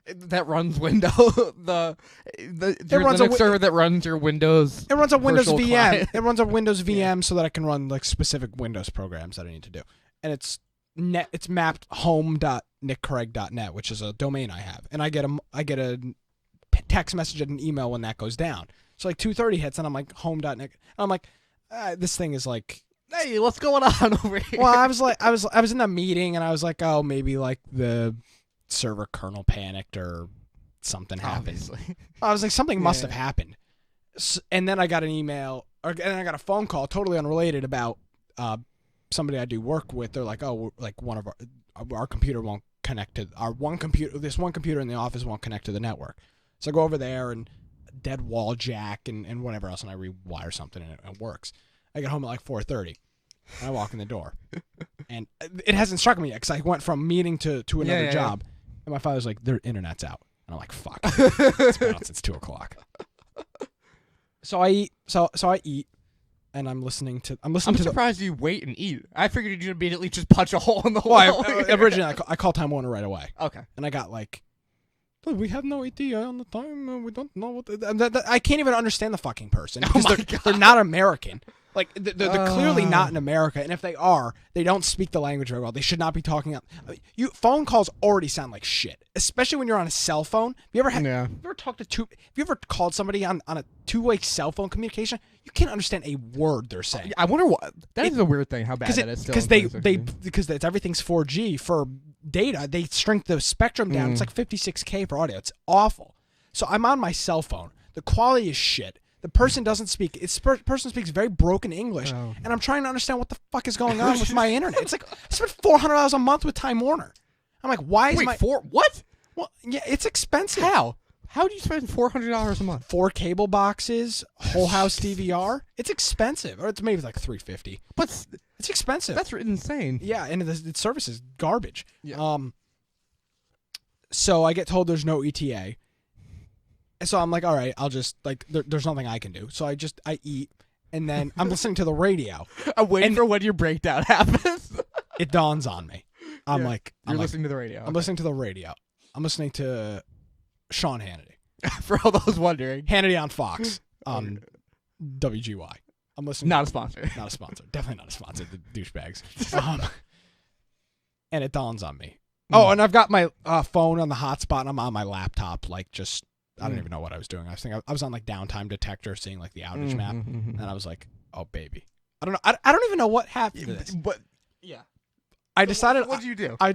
That runs Windows. the
runs a
Linux server that runs your Windows.
It runs a Windows
virtual
VM.
client.
It runs a Windows VM so that I can run like specific Windows programs that I need to do. And it's mapped home.nickcraig.net, which is a domain I have. And I get a text message and an email when that goes down. So like 2:30 hits and I'm like home.nick. And I'm like, this thing is like,
Hey, what's going on over here?
well, I was in that meeting and I was like, oh, maybe like the server kernel panicked or something happened.
Obviously.
I was like, something must
Yeah.
have happened. And then I got an email, and then I got a phone call, totally unrelated, about somebody I do work with. They're like, oh, like one of our computer won't connect to our one computer. This one computer in the office won't connect to the network. So I go over there and dead wall jack and whatever else, and I rewire something and it works. I get home at like 4:30. And I walk in the door, and it hasn't struck me yet because I went from meeting to another job, and my father's like, their internet's out, and I'm like, fuck, it's been out since 2:00. So I eat, I eat, and I'm listening to. I'm
surprised you wait and eat. I figured you'd immediately just punch a hole in the wall.
Well, originally I call Time Warner right away.
Okay.
And I got like, we have no ETA on the time. We don't know what. I can't even understand the fucking person because they're not American. Like they're clearly not in America, and if they are, they don't speak the language very well. They should not be talking out. Phone calls already sound like shit, especially when you're on a cell phone. Have you ever talked to have you ever called somebody on a two-way cell phone communication? You can't understand a word they're saying.
I wonder what that is a weird thing. How bad that is.
Because everything's 4G for data. They shrink the spectrum down. It's like 56K for audio. It's awful. So I'm on my cell phone. The quality is shit. The person doesn't speak. Person speaks very broken English, and I'm trying to understand what the fuck is going on with my internet. It's like I spend $400 a month with Time Warner. I'm like, why is
what?
Well, yeah, it's expensive.
How do you spend $400 a month?
4 cable boxes, whole house DVR. It's expensive, or it's maybe like $350.
But
it's expensive.
That's insane.
Yeah, and the service is garbage.
Yeah.
So I get told there's no ETA. So I'm like, all right, I'll just, like, there's nothing I can do. So I eat, and then I'm listening to the radio.
I'm waiting for when your breakdown happens.
It dawns on me. I'm like...
You're listening to the radio.
I'm listening to the radio. I'm listening to Sean Hannity.
For all those wondering.
Hannity on Fox on WGY. I'm listening...
Not a sponsor.
Not a sponsor. Definitely not a sponsor, the douchebags. And it dawns on me. Oh, and I've got my phone on the hotspot, and I'm on my laptop, like, just... I don't even know what I was doing. I was on like downtime detector, seeing like the outage map, and I was like, "Oh baby, I don't know. I don't even know what happened to this."
But yeah,
I decided.
What did you do?
I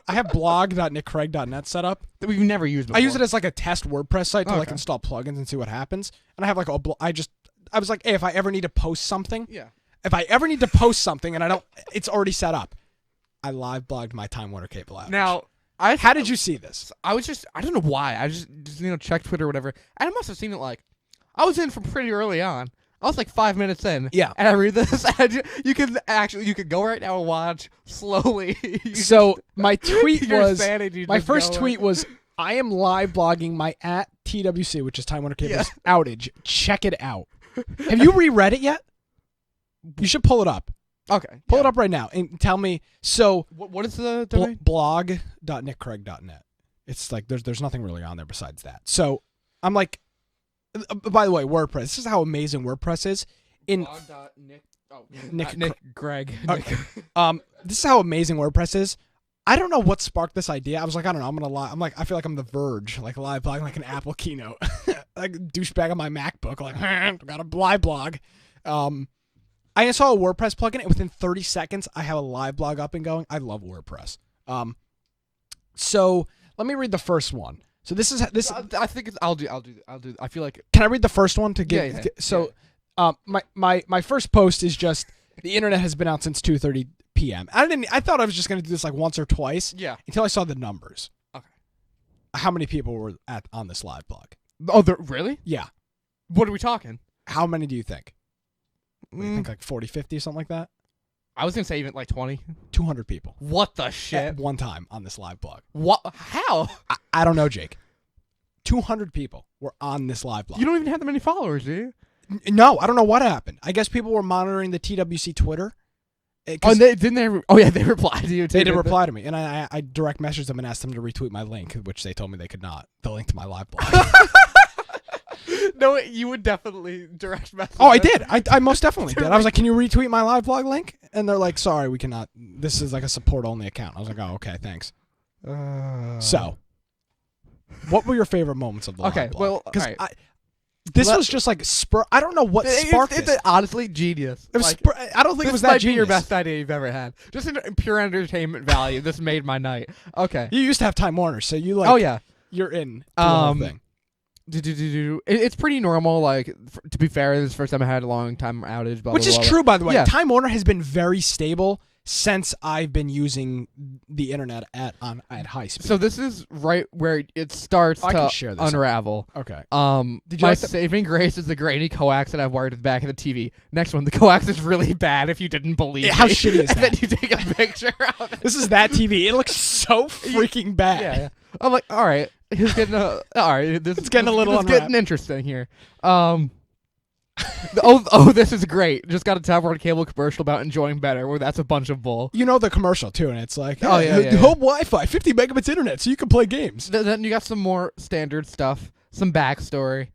have blog.nickcraig.net set up
that we've never used before.
I use it as like a test WordPress site to like install plugins and see what happens. And I have like I was like, hey, if I ever need to post something, and I don't, it's already set up. I live blogged my Time Warner cable outage.
Now.
How did you see this?
I don't know why. I just checked Twitter or whatever. And I must have seen it like, I was in from pretty early on. I was like 5 minutes in.
Yeah.
And I read this. And you could go right now and watch slowly.
My tweet was, my first
going.
tweet was, I am live blogging my @TWC, which is Time Warner Cable's outage. Check it out. Have you reread it yet? You should pull it up.
Okay.
Pull it up right now and tell me. So
what is the domain?
blog.nickcraig.net. It's like there's nothing really on there besides that. So I'm like, by the way, WordPress. This is how amazing WordPress is.
Greg.
This is how amazing WordPress is. I don't know what sparked this idea. I was like, I don't know. I'm gonna lie. I'm like, I feel like I'm The Verge, like live blogging like an Apple keynote, like a douchebag on my MacBook, like got a live blog. I install a WordPress plugin, and within 30 seconds, I have a live blog up and going. I love WordPress. So let me read the first one. So this is this.
I think I'll do. I feel like.
Can I read the first one to get?
Yeah.
So, My first post is just the internet has been out since 2:30 p.m. I thought I was just gonna do this like once or twice.
Yeah.
Until I saw the numbers.
Okay.
How many people were on this live blog?
Oh, really?
Yeah.
What are we talking?
How many do you think? What do you think, like 40, 50, something like that?
I was gonna say even like 20.
200 people.
What the shit?
At one time on this live blog.
What? How?
I don't know, Jake. 200 people were on this live blog.
You don't even have that many followers, do you?
No, I don't know what happened. I guess people were monitoring the TWC Twitter.
Oh, and they replied to you too.
They did reply to me, and I direct messaged them and asked them to retweet my link, which they told me they could not. The link to my live blog.
No, you would definitely direct message.
Oh, I did. I most definitely did. I was like, "Can you retweet my live blog link?" And they're like, "Sorry, we cannot. This is like a support only account." I was like, "Oh, okay, thanks." So, what were your favorite moments of the live blog?
Well,
because
all right.
this was just like I don't know what sparked
it's
this.
honestly genius.
It was I don't think it was
This
that
might be your
genius.
best idea you've ever had. Just in pure entertainment value, this made my night. Okay.
You used to have Time Warner, so you like.
Oh yeah.
You're in the whole thing.
It's pretty normal. Like to be fair, this is the first time I had a long time outage. Blah,
Which
blah,
is
blah,
true, by the way.
Yeah.
Time Warner has been very stable since I've been using the internet at high speed.
So this is right where it starts
I can
to
share this.
unravel.
Okay.
Did you my saving grace is the grainy coax that I've wired at the back of the TV. Next one, the coax is really bad. If you didn't believe me,
How shitty is
and then
that?
you take a picture of it.
This is that TV. It looks so freaking bad.
Yeah. I'm like, all right, he's getting all right. It's
getting a little
It's getting
unwrapped.
interesting here. This is great. Just got a Time Warner Cable commercial about enjoying better, where that's a bunch of bull.
You know the commercial too, and it's like,
Oh, yeah, yeah.
home Wi-Fi, 50 megabits internet, so you can play games.
Then you got some more standard stuff, some backstory.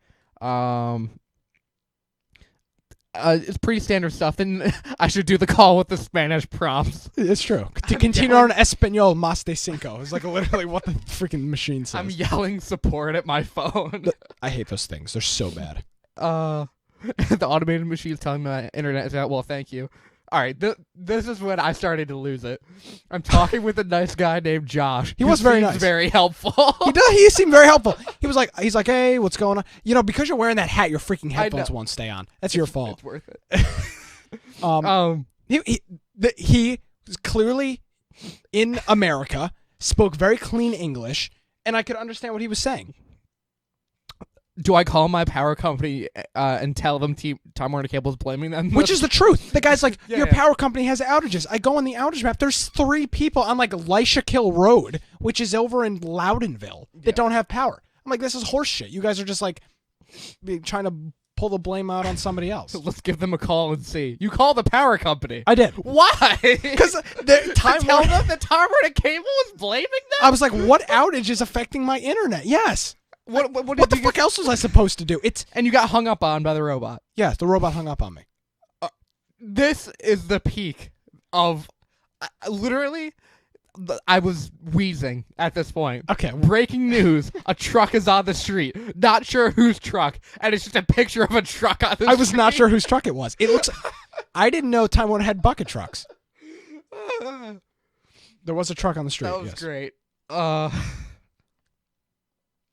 It's pretty standard stuff. Then I should do the call with the Spanish prompts.
It's true. To continue on Espanol, más de cinco. It's like literally what the freaking machine says.
I'm yelling support at my phone.
I hate those things. They're so bad.
The automated machine's telling me my internet is out. Well, thank you. All right, this is when I started to lose it. I'm talking with a nice guy named Josh.
He was very
seems
nice.
very helpful.
He seemed very helpful. He's like, hey, what's going on? You know, because you're wearing that hat, your freaking headphones won't stay on. That's your fault.
It's worth it.
He was clearly in America, spoke very clean English, and I could understand what he was saying.
Do I call my power company and tell them Time Warner Cable is blaming them?
Which is the truth. The guy's like,
Yeah,
your
yeah.
power company has outages. I go on the outage map. There's 3 people on like Leishakill Road, which is over in Loudonville, that don't have power. I'm like, this is horse shit. You guys are just like trying to pull the blame out on somebody else.
Let's give them a call and see. You call the power company.
I did.
Why?
Because
Time Warner, the Time Warner Cable was blaming them?
I was like, what outage is affecting my internet? Yes.
What
What the fuck else was I supposed to do?
And you got hung up on by the robot.
Yeah, the robot hung up on me.
This is the peak of literally. I was wheezing at this point.
Okay.
Breaking news: a truck is on the street. Not sure whose truck, and it's just a picture of a truck on the street.
I was not sure whose truck it was. It looks. I didn't know Time Warner had bucket trucks. There was a truck on the street.
That was
yes.
great.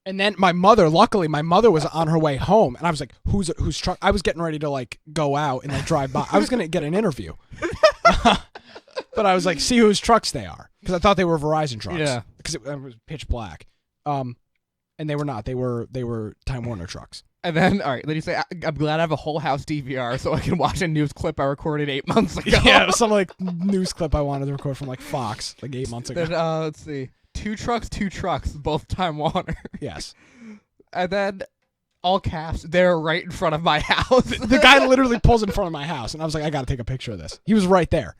And then luckily my mother was on her way home, and I was like, whose truck? I was getting ready to like go out and like drive by. I was gonna get an interview, but I was like, see whose trucks they are, because I thought they were Verizon trucks.
Yeah.
Because it was pitch black. And they were not. They were Time Warner trucks.
And then, all right, then you say, I'm glad I have a whole house DVR so I can watch a news clip I recorded 8 months ago.
Yeah, it was some like news clip I wanted to record from like Fox like 8 months ago.
Then, let's see. Two trucks, both Time Warner.
Yes.
And then, all caps, they're right in front of my house.
The guy literally pulls in front of my house, and I was like, I got to take a picture of this. He was right there.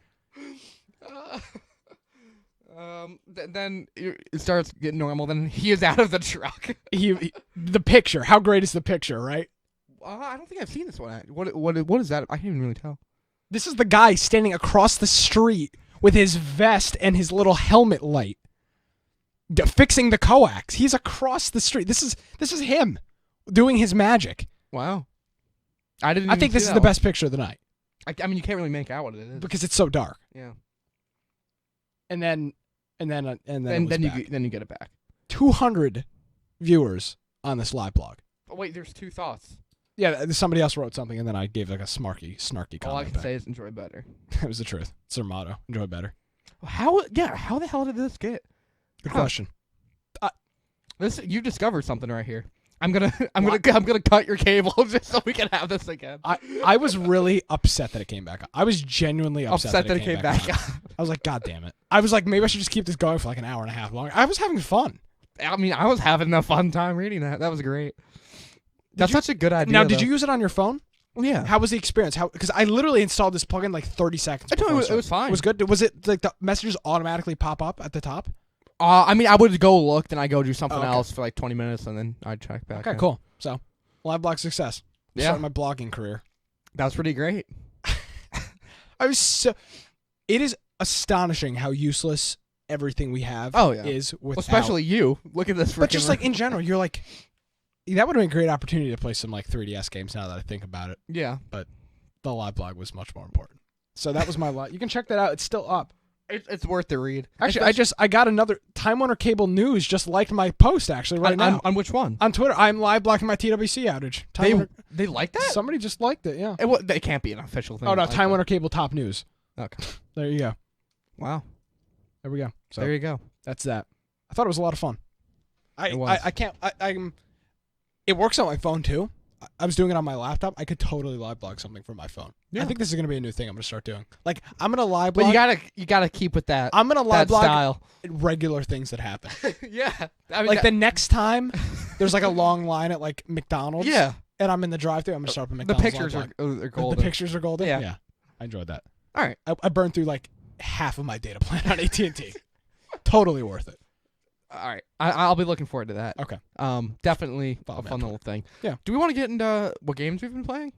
Then it starts getting normal. Then he is out of the truck.
The picture. How great is the picture, right?
I don't think I've seen this one. What is that? I can't even really tell.
This is the guy standing across the street with his vest and his little helmet light, fixing the coax. He's across the street. This is him doing his magic.
Wow. I
think this is the best picture of the night.
I mean, you can't really make out what it is
because it's so dark.
Yeah.
And then
you get it back.
200 viewers on this live blog.
Oh wait, there's two thoughts.
Yeah, somebody else wrote something, and then I gave like a snarky comment.
All I can
back.
say is enjoy better.
It was the truth. It's their motto. Enjoy better.
How the hell did this get?
Good question.
You discovered something right here. I'm gonna cut your cable just so we can have this again.
I was really upset that it came back. I was genuinely upset
that it came back.
I was like, God damn it. I was like, maybe I should just keep this going for like an hour and a half longer. I was having fun.
I mean, I was having a fun time reading that. That was great. That's such a good idea.
Now, did you use it on your phone?
Yeah.
How was the experience? Because I literally installed this plugin like 30 seconds.
I told you it was fine.
It was good. Was it like the messages automatically pop up at the top?
I mean, I would go look, then I go do something else for like 20 minutes, and then I'd check back.
Okay, cool. So, live blog success.
Yeah.
Starting my blogging career.
That was pretty great.
It is astonishing how useless everything we have is without.
Especially you. Look at this.
But just like in general, you're like, that would have been a great opportunity to play some like 3DS games now that I think about it.
Yeah.
But the live blog was much more important. So that was my live. You can check that out. It's still up.
It's worth the read.
Actually, I got another Time Warner Cable News just liked my post actually right now.
On which one?
On Twitter. I'm live blocking my TWC outage.
They like that?
Somebody just liked it, yeah.
They can't be an official thing.
Oh no,
like
Time Warner Cable top news.
Okay.
There you go.
Wow.
There we go. So
there you go.
That's that. I thought it was a lot of fun. It works on my phone too. I was doing it on my laptop. I could totally live blog something from my phone. Yeah. I think this is gonna be a new thing I'm gonna start doing. Like I'm gonna live blog.
But you gotta keep with that.
I'm gonna live blog
style.
Regular things that happen.
Yeah. I mean,
like the next time there's like a long line at like McDonald's.
Yeah.
And I'm in the drive-thru. I'm gonna start up at McDonald's.
The pictures are golden.
The pictures are golden.
Yeah.
I enjoyed that.
All right.
I burned through like half of my data plan on AT&T. Totally worth it.
All right, I'll be looking forward to that.
Okay.
Definitely a fun little thing.
Yeah.
Do we want to get into what games we've been playing?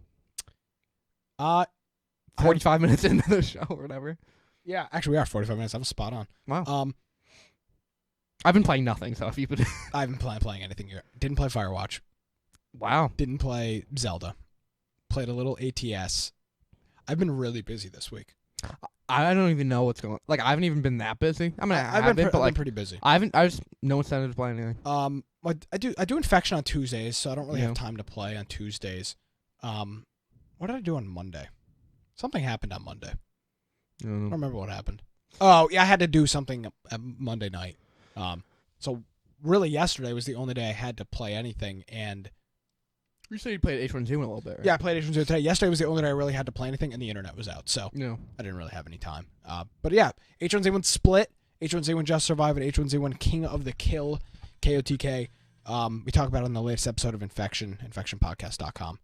45
minutes into the show or whatever.
Yeah, actually we are 45 minutes. I'm spot on.
Wow. I've been playing nothing, so if you could.
I haven't playing anything yet. Didn't play Firewatch.
Wow.
Didn't play Zelda. Played a little ATS. I've been really busy this week.
I don't even know what's going on. Like, I haven't even been that busy. I mean, I've been
pretty busy.
I just no incentive to play anything.
I do Infection on Tuesdays, so I don't really have time to play on Tuesdays. What did I do on Monday? Something happened on Monday. I don't remember what happened. Oh, yeah, I had to do something Monday night. So really yesterday was the only day I had to play anything, and
you said you played H1Z1 a little bit, right?
Yeah, I played H1Z1 today. Yesterday was the only day I really had to play anything, and the internet was out, so
no.
I didn't really have any time. But yeah, H1Z1 Split, H1Z1 Just Survive, and H1Z1 King of the Kill, KOTK. We talk about it on the latest episode of Infection, infectionpodcast.com.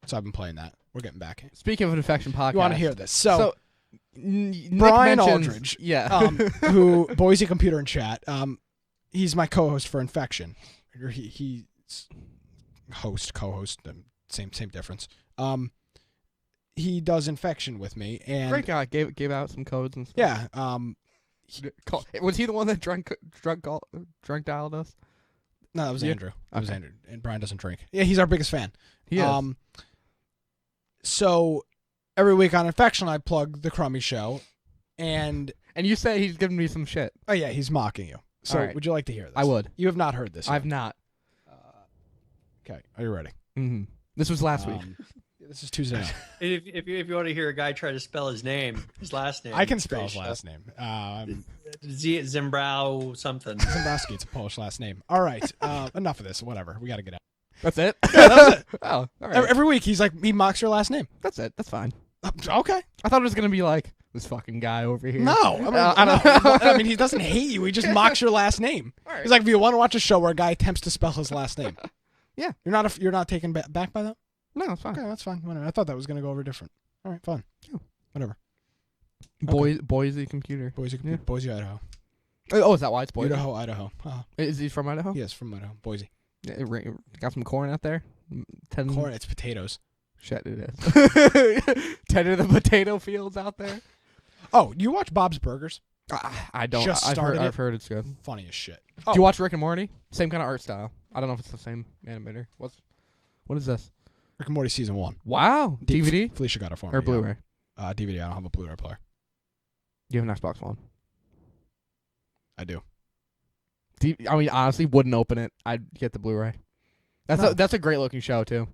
So I've been playing that. We're getting back.
Speaking of Infection Podcast.
You want to hear this. So
Brian
Aldridge, who Boise Computer and Chat, he's my co-host for Infection. He's host, co-host, same difference. He does Infection with me, and
great guy. Gave out some codes and stuff.
Yeah.
Was he the one that drunk dialed us?
No, that was Andrew. That was Andrew. And Brian doesn't drink. Yeah, he's our biggest fan.
He is.
So every week on Infection, I plug the Crummy Show, and
you say he's giving me some shit.
Oh yeah, he's mocking you. So
right.
Would you like to hear this?
I would.
You have not heard this yet.
I've not.
Okay, are you ready?
Mm-hmm. This was last week.
This is Tuesday night.
If you want to hear a guy try to spell his last name.
I can spell his last name.
Zimbrow something.
Zimbrowski, it's a Polish last name. All right, enough of this. Whatever, we got to get out.
That's it?
Yeah, that's it.
Oh, all right.
Every week he mocks your last name.
That's it. That's fine.
Okay.
I thought it was going to be like, this fucking guy over here.
No. I mean, he doesn't hate you. He just mocks your last name. Right. He's like, if you want to watch a show where a guy attempts to spell his last name.
Yeah.
You're not taken back by that?
No, it's fine.
Okay, that's fine. Whatever. I thought that was going to go over different. All right, fine. Yeah. Whatever.
Boise Computer.
Boise, Idaho.
Oh, is that why it's Boise?
Idaho.
Is he from Idaho?
Yes, from Idaho. Boise.
Yeah, got some corn out there?
Corn, it's potatoes.
Shit, it is. 10 of the potato fields out there.
Oh, you watch Bob's Burgers?
I don't. I've heard it's good.
Funny as shit.
Do you watch Rick and Morty? Same kind of art style. I don't know if it's the same animator. What is this?
Rick and Morty season 1.
Wow. DVD?
Felicia got it for me.
Or Blu-ray?
DVD. I don't have a Blu-ray player.
You have an Xbox One?
I do.
I mean, honestly, wouldn't open it. I'd get the Bluray. That's a great looking show too.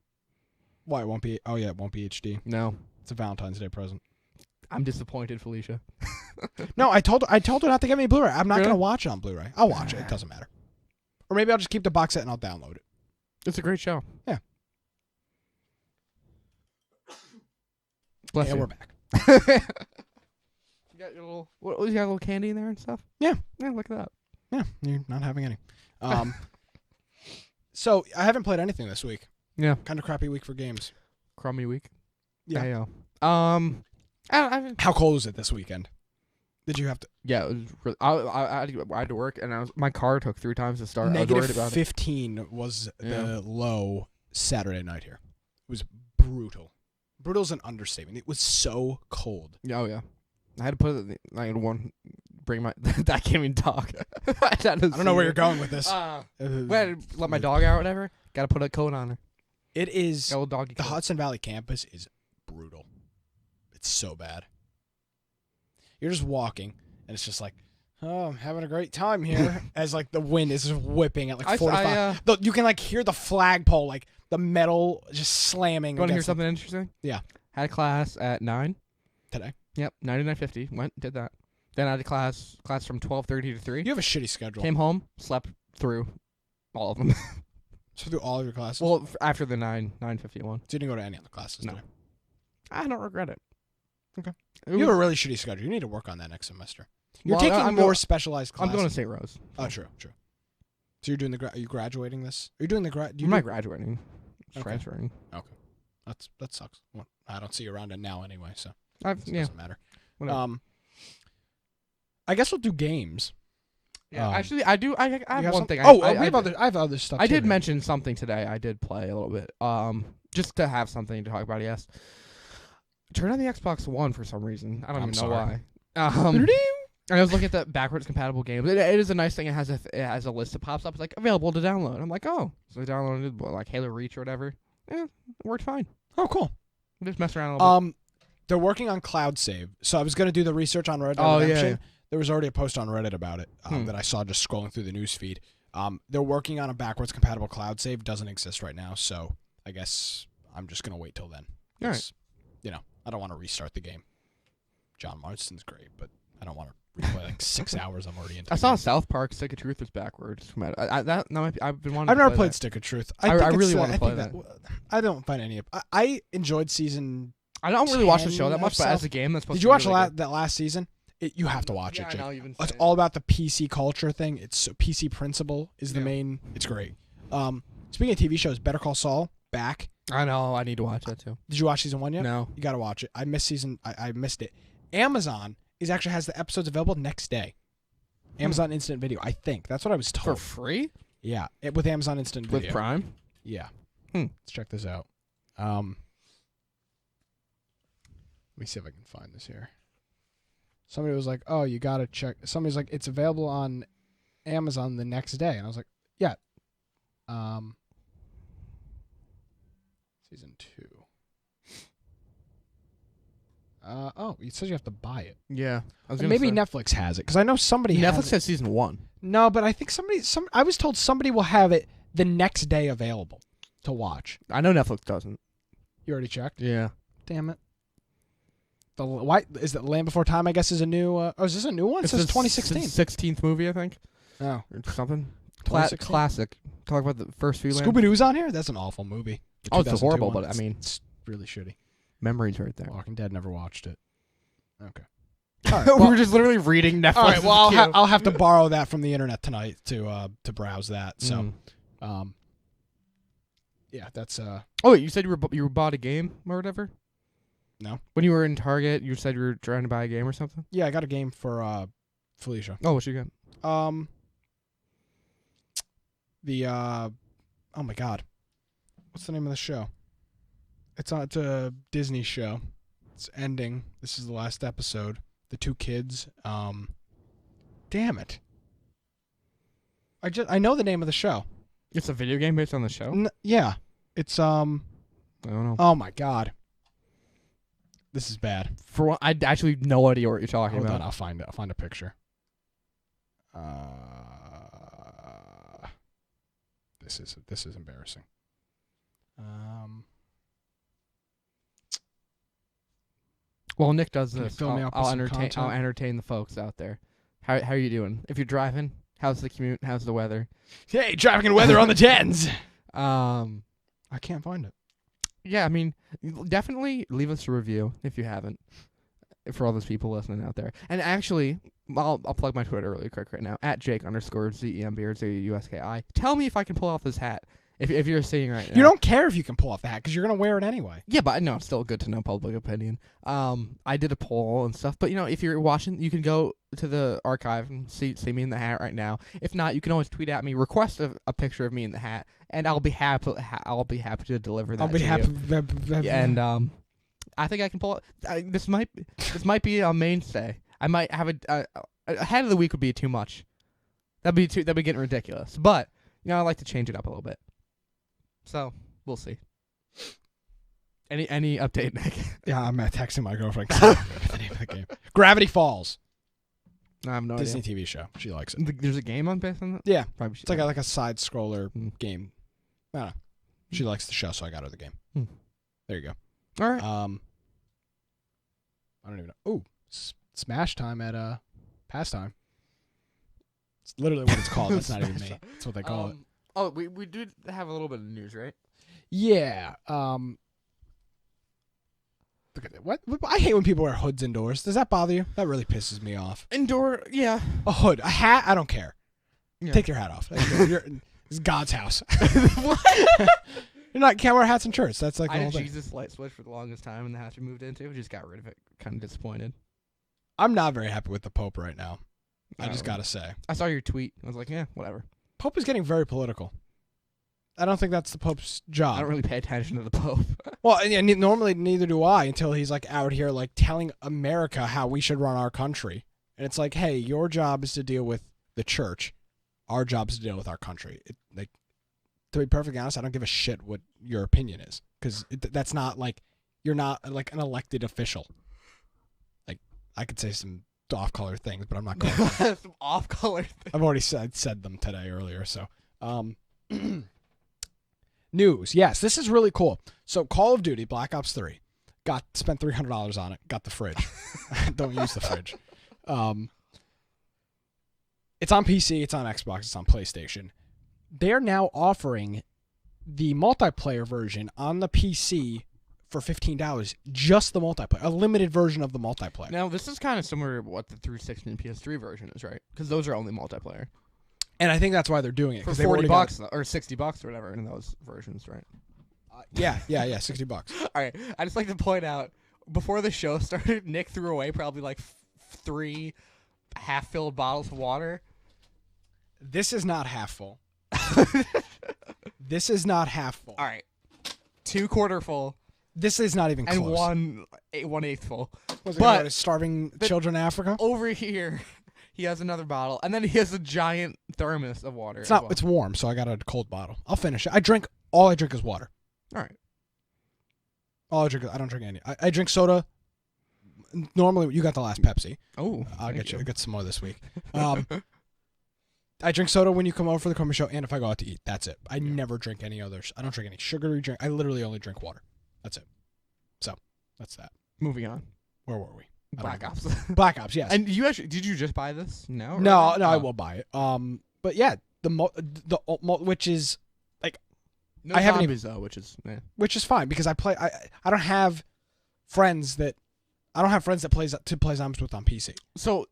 Why it won't be? Oh yeah, it won't be HD.
No.
It's a Valentine's Day present.
I'm disappointed, Felicia.
No, I told her not to get me Blu-ray. I'm not
Really?
gonna watch it on Blu-ray. I'll watch it. It doesn't matter. Or maybe I'll just keep the box set and I'll download it.
It's a great show.
Yeah.
Bless
Yeah,
you.
we're back.
You got your little, you got a little candy in there and stuff?
Yeah.
Yeah, look at that.
Yeah, you're not having any. So I haven't played anything this week.
Yeah.
Kind of crappy week for games.
Crummy week.
Yeah.
I know. I haven't.
How cold was it this weekend? Did you have to?
Yeah, it was really, I had to work, and my car took 3 times to start. I was worried
Negative
about it.
15 was
Yeah.
the low Saturday night here. It was brutal. Brutal's an understatement. It was so cold.
Yeah, oh yeah. I had to put it. I had one. Bring my. I can't even talk. I
don't know where you're going with this.
Let my dog out, or whatever. Got to put a coat on her.
It is.
Got a little doggy
The
coat.
Hudson Valley campus is brutal. It's so bad. You're just walking, and it's just like, oh, I'm having a great time here. As like the wind is just whipping at like 45. You can like hear the flagpole, like the metal just slamming.
You want to hear
against
something interesting?
Yeah.
Had a class at 9.
Today.
Yep, 9 to 9:50. Went, did that. Then I had a class from 12:30 to 3.
You have a shitty schedule.
Came home, slept through all of them.
So through all of your classes?
Well, after the 9:51.
So you didn't go to any other classes
No.
today?
I don't regret it.
Okay.
It
You
was-
have a really shitty schedule. You need to work on that next semester. You're
Well,
taking
I'm
more
go-
specialized
I'm
classes.
going to St. Rose.
Oh, true. So you're doing the are you graduating this? Are you doing the
I'm not graduating. Just
Okay.
transferring.
That sucks. Well, I don't see you around it now anyway, so it
Yeah.
doesn't matter.
Whatever.
I guess we'll do games.
Yeah, actually, I do. I
You
have
have
one
some-
thing.
I have other stuff.
I
too,
did
man.
mention something today. I did play a little bit. Just to have something to talk about. Yes. Turn on the Xbox One for some reason. I don't
I'm
even know
sorry.
why. And I was looking at the backwards compatible games. It is a nice thing. It has a list that pops up. It's like available to download. I'm like, oh, so I downloaded like Halo Reach or whatever. Yeah, it worked fine.
Oh, cool.
Just messed around a little bit.
They're working on cloud save. So I was going to do the research on Red Dead
Oh,
Redemption.
yeah.
There was already a post on Reddit about it that I saw just scrolling through the news feed. They're working on a backwards compatible cloud save. Doesn't exist right now, so I guess I'm just going to wait till then.
All right.
'Cause, I don't want to restart the game. John Marston's great, but I don't want to replay like 6 hours. I'm already into
I
the
saw
game.
South Park Stick of Truth was backwards. That might be, I've been wanting.
I've
to
never
play
played
that.
Stick of Truth.
I
think
really
it's,
wanna
I
play
think I don't find any of I enjoyed season.
I don't really watch the
10
show that much, but
of
as a game, that's supposed
Did
to
you
be
watch
really good.
that last season? You have to watch
Yeah,
it, Jake.
I know, you've been
It's
saying
all about the PC culture thing. It's PC principle is the
Yeah.
main. It's great. Speaking of TV shows, Better Call Saul back.
I know. I need to watch that too.
Did you watch season 1 yet?
No.
You got to watch it. I missed I missed it. Amazon actually has the episodes available next day. Amazon Instant Video. I think that's what I was
For
told.
free
Yeah, with Amazon Instant
with
Video.
Prime.
Yeah.
Hmm.
Let's check this out. Let me see if I can find this here. Somebody was like, "Oh, you gotta check." Somebody's like, "It's available on Amazon the next day," and I was like, "Yeah." Season 2. It says you have to buy it.
Yeah. I was gonna
Maybe
say.
Netflix has it because I know somebody.
Netflix
has it.
has season 1.
No, but I think I was told somebody will have it the next day available to watch.
I know Netflix doesn't.
You already checked?
Yeah.
Damn it. Why is that Land Before Time? I guess is a new. Is this a new one? It says 2016.
16th movie, I think,
Oh,
or something.
2016?
Classic. Talk about the first few.
Scooby Doo's on here. That's an awful movie. The
Oh, it's
2002
horrible,
one.
but I mean,
it's really shitty.
memories right there.
Walking Dead never watched it. Okay.
We were just literally reading Netflix.
All right. Well, I'll have to borrow that from the internet tonight to browse that. So, yeah, that's
Oh, wait, you said you bought a game or whatever?
No.
When you were in Target, you said you were trying to buy a game or something?
yeah. I got a game for Felicia.
Oh, what you got?
Oh my God, what's the name of the show? It's a Disney show. It's ending. This is the last episode. The two kids. Damn it. I know the name of the show.
It's a video game based on the show?
Yeah. It's
I don't know.
Oh my God. This is bad.
For one, I actually have no idea what you're talking
Hold
about.
on, I'll find a picture. This is embarrassing.
Well, Nick does
Can you
this.
fill me up with
I'll
some
entertain. I'll
content?
entertain the folks out there. How are you doing? If you're driving, how's the commute? How's the weather?
Hey, traffic and weather on the 10s.
Um,
I can't find it.
yeah, I mean, definitely leave us a review if you haven't. For all those people listening out there, and actually, I'll plug my Twitter really quick right now at Jake_ZEMB or ZUSKI. Tell me if I can pull off this hat. If you're seeing right now,
You don't care if you can pull off the hat because you're gonna wear it anyway.
Yeah, but no, it's still good to know public opinion. I did a poll and stuff, but if you're watching, you can go to the archive and see me in the hat right now. If not, you can always tweet at me, request a picture of me in the hat, and I'll be happy. I'll be happy to deliver that.
I'll be
to
happy.
you. Yeah, and I think I can pull it. This might be a mainstay. I might have a head of the week would be too much. That'd be getting ridiculous. But I like to change it up a little bit. So we'll see. Any update, Nick?
Yeah, I'm texting my girlfriend. The name of the game. Gravity Falls.
I have no
Disney
idea.
TV show. She likes it.
There's a game on based on that.
Yeah,
Probably
it's like a side scroller game. I don't know. She likes the show, so I got her the game. There you go.
All right.
I don't even know. Oh, Smash Time at Pastime. It's literally what it's called. That's not even me. That's what they call it.
Oh, we do have a little bit of news, right?
Yeah. Look at that. What? I hate when people wear hoods indoors. Does that bother you? That really pisses me off.
Indoor, yeah.
A hood, a hat. I don't care.
Yeah.
Take your hat off. It's God's house.
What?
Can't wear hats and shirts. That's like the
I
whole
had a
thing.
Jesus light switch for the longest time in the house we moved into. We just got rid of it. Kind of disappointed.
I'm not very happy with the Pope right now. I just
Oh.
gotta say.
I saw your tweet. I was like, yeah, whatever.
Pope is getting very political. I don't think that's the Pope's job.
I don't really pay attention to the Pope.
Well, and normally neither do I until he's like out here like telling America how we should run our country. And it's like, hey, your job is to deal with the church. Our job is to deal with our country. To be perfectly honest, I don't give a shit what your opinion is because that's not like you're not like an elected official. Like I could say some off-color things, but I'm not going to.
Some off-color thing.
I've already said them today earlier. So, news. Yes, this is really cool. So, Call of Duty Black Ops 3 spent $300 on it. Got the fridge. Don't use the fridge. It's on PC. It's on Xbox. It's on PlayStation. They're now offering the multiplayer version on the PC for $15. Just the multiplayer, a limited version of the multiplayer.
Now, this is kind of similar to what the 360 and PS3 version is, right? Because those are only multiplayer.
And I think that's why they're doing it.
For
$40
$40 or $60 or whatever in those versions, right?
Yeah, $60.
All right. I just like to point out, before the show started, Nick threw away probably like 3 half-filled bottles of water.
This is not half full. This is not half full.
All right. 2 quarter full.
This is not even close.
And 1/8 full.
Was it
but
about starving children in Africa?
Over here, he has another bottle, and then he has a giant thermos of water.
It's not. It's warm, so I got a cold bottle. I'll finish it. All I drink is water.
All right.
I don't drink any. I drink soda. Normally, you got the last Pepsi.
Oh,
I'll get some more this week. I drink soda when you come over for the Crummy Show, and if I go out to eat, that's it. I never drink any others. I don't drink any sugary drink. I literally only drink water. That's it. So that's that.
Moving on.
Where were we?
Black Ops.
Black Ops, yes.
And did you just buy this? No.
No, I will buy it. But yeah, the which is like
No
I haven't
zombies though, which is
fine because I don't have friends that play zombies with on PC.
So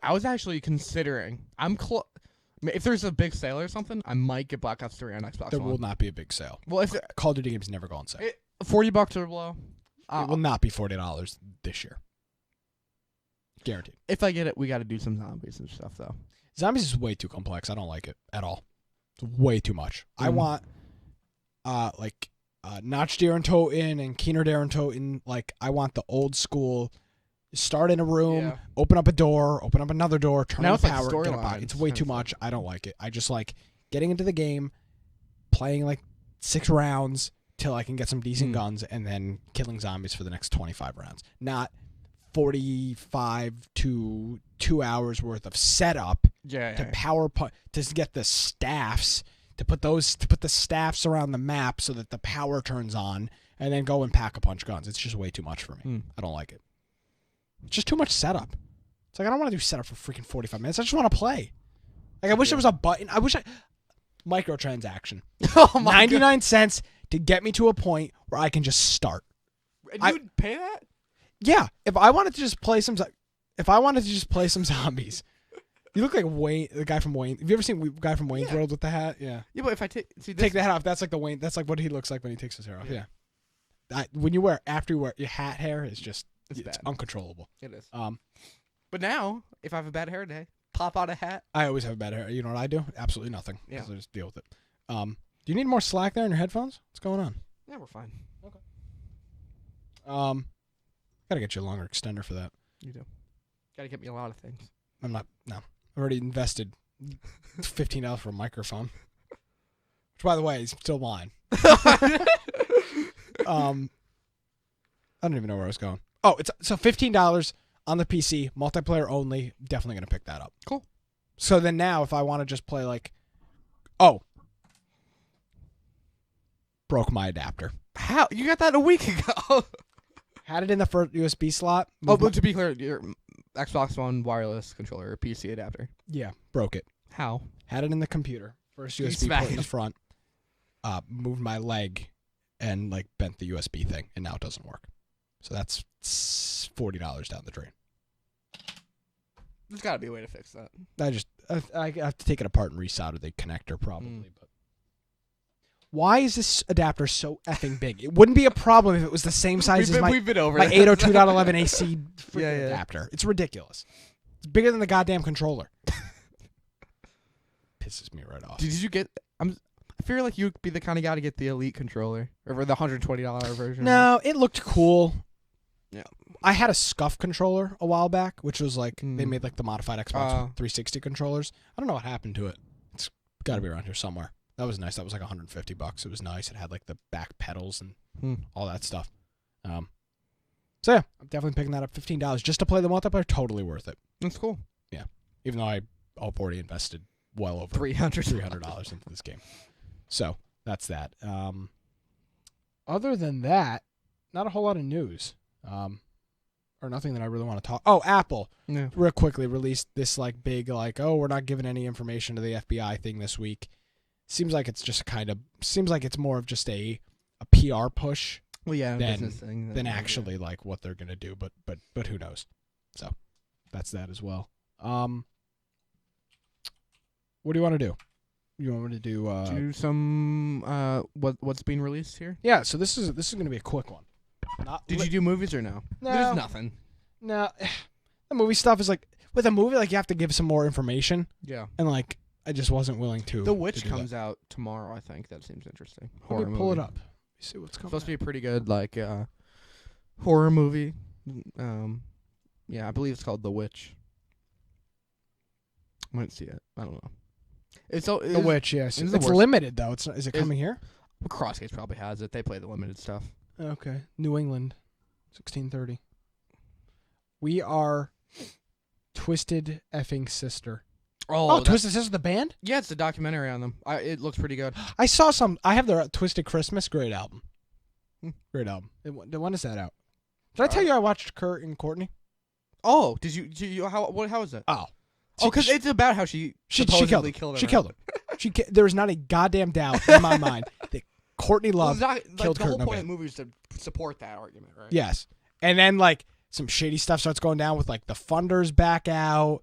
I was actually considering. If there's a big sale or something, I might get Black Ops 3 on Xbox
There
One.
will not be a big sale.
Well, if
Call of Duty games never go on sale.
$40 or below,
It will not be $40 this year. Guaranteed.
if I get it, we got to do some zombies and stuff though.
Zombies is way too complex. I don't like it at all. It's way too much. I want Notch Darren Toten and Keener Darren Toten. Like I want the old school. Start in a room, open up a door, open up another door, turn on the power. Get a box. It's way too much. I don't like it. I just like getting into the game, playing like 6 rounds till I can get some decent guns, and then killing zombies for the next 25 rounds. Not 45 to 2 hours worth of setup to power to get the staffs to put the staffs around the map so that the power turns on, and then go and pack a punch guns. It's just way too much for me. I don't like it. It's just too much setup. It's like I don't want to do setup for freaking 45 minutes. I just want to play. Like I wish there was a button. Microtransaction.
Oh my
99 cents to get me to a point where I can just start.
God. And you would pay that?
Yeah, if I wanted to just play some zombies. You look like Wayne, the guy from Wayne. Have you ever seen the guy from Wayne's World with the hat? Yeah.
Yeah, but if I take
the hat off, that's like the Wayne. That's like what he looks like when he takes his hair off. Yeah. When you wear your hat hair is just it's uncontrollable.
It is. But now if I have a bad hair day, pop out a hat.
I always have a bad hair. You know what I do? Absolutely nothing.
Yeah.
So I just deal with it. Do you need more slack there in your headphones? What's going on?
Yeah, we're fine.
Okay. Gotta get you a longer extender for that.
You do. Gotta get me a lot of things.
I'm not. No, I've already invested $15 for a microphone. Which, by the way, is still mine. I don't even know where I was going. Oh, it's so $15 on the PC, multiplayer only. Definitely gonna pick that up.
Cool.
So then now, if I want to just play broke my adapter.
How you got that a week ago?
Had it in the first USB slot.
Oh, but to be clear, your Xbox One wireless controller or PC adapter.
Yeah, broke it.
How?
Had it in the computer. First
You
USB
smacked
port in the
it.
front. Moved my leg and bent the USB thing, and now it doesn't work. So that's $40 down the drain.
There's got to be a way to fix that.
I have to take it apart and resolder the connector probably. But why is this adapter so effing big? It wouldn't be a problem if it was the same size as
we've been over
my
that.
802.11 AC
Yeah.
adapter. It's ridiculous. It's bigger than the goddamn controller. Pisses me right off.
Did you get? I feel like you'd be the kind of guy to get the Elite controller or the $120 version.
No, it looked cool.
Yeah.
I had a Scuff controller a while back, which was they made the modified Xbox 360 controllers. I don't know what happened to it. It's got to be around here somewhere. That was nice. That was like $150. It was nice. It had the back pedals and all that stuff. So yeah, I'm definitely picking that up. $15 just to play the multiplayer. Totally worth it.
That's cool.
Yeah, even though I've already invested well over $300 into this game. So that's that. Other than that, not a whole lot of news. Or nothing that I really want to talk. Oh, Apple.
Yeah.
Real quickly released this big we're not giving any information to the FBI thing this week. Seems like it's just it's more of just a PR push.
Well, yeah,
than
thing,
actually what they're gonna do. But who knows? So that's that as well. What do you want to do? You want me to do
some what's being released here?
Yeah. So this is gonna be a quick one.
Did you do movies or no?
No.
There's nothing.
No, the movie stuff is with a movie you have to give some more information.
Yeah.
And I just wasn't willing to.
The Witch comes out tomorrow. I think that seems interesting.
Let me pull it up. Let me see what's coming.
It's supposed to be a pretty good horror movie. Yeah, I believe it's called The Witch. I might see it. I don't know. It's The
Witch. Yes,
it's
it's limited though. It's not, is it coming here?
Crossgates probably has it. They play the limited stuff.
Okay, New England, 1630. We are Twisted Effing Sister.
Oh,
Twisted Sister, the band?
Yeah, it's a documentary on them. It looks pretty good.
I saw some. I have their Twisted Christmas. Great album. Great album. When is that out? Did I tell you I watched Kurt and Courtney?
Oh, did you? How is it?
Oh,
because it's about how she supposedly killed him.
She killed him. There is not a goddamn doubt in my mind that Courtney Love killed
the
Kurt
whole point
Cobain.
of the movie is to support that argument, right?
Yes, and then some shady stuff starts going down with the funders back out,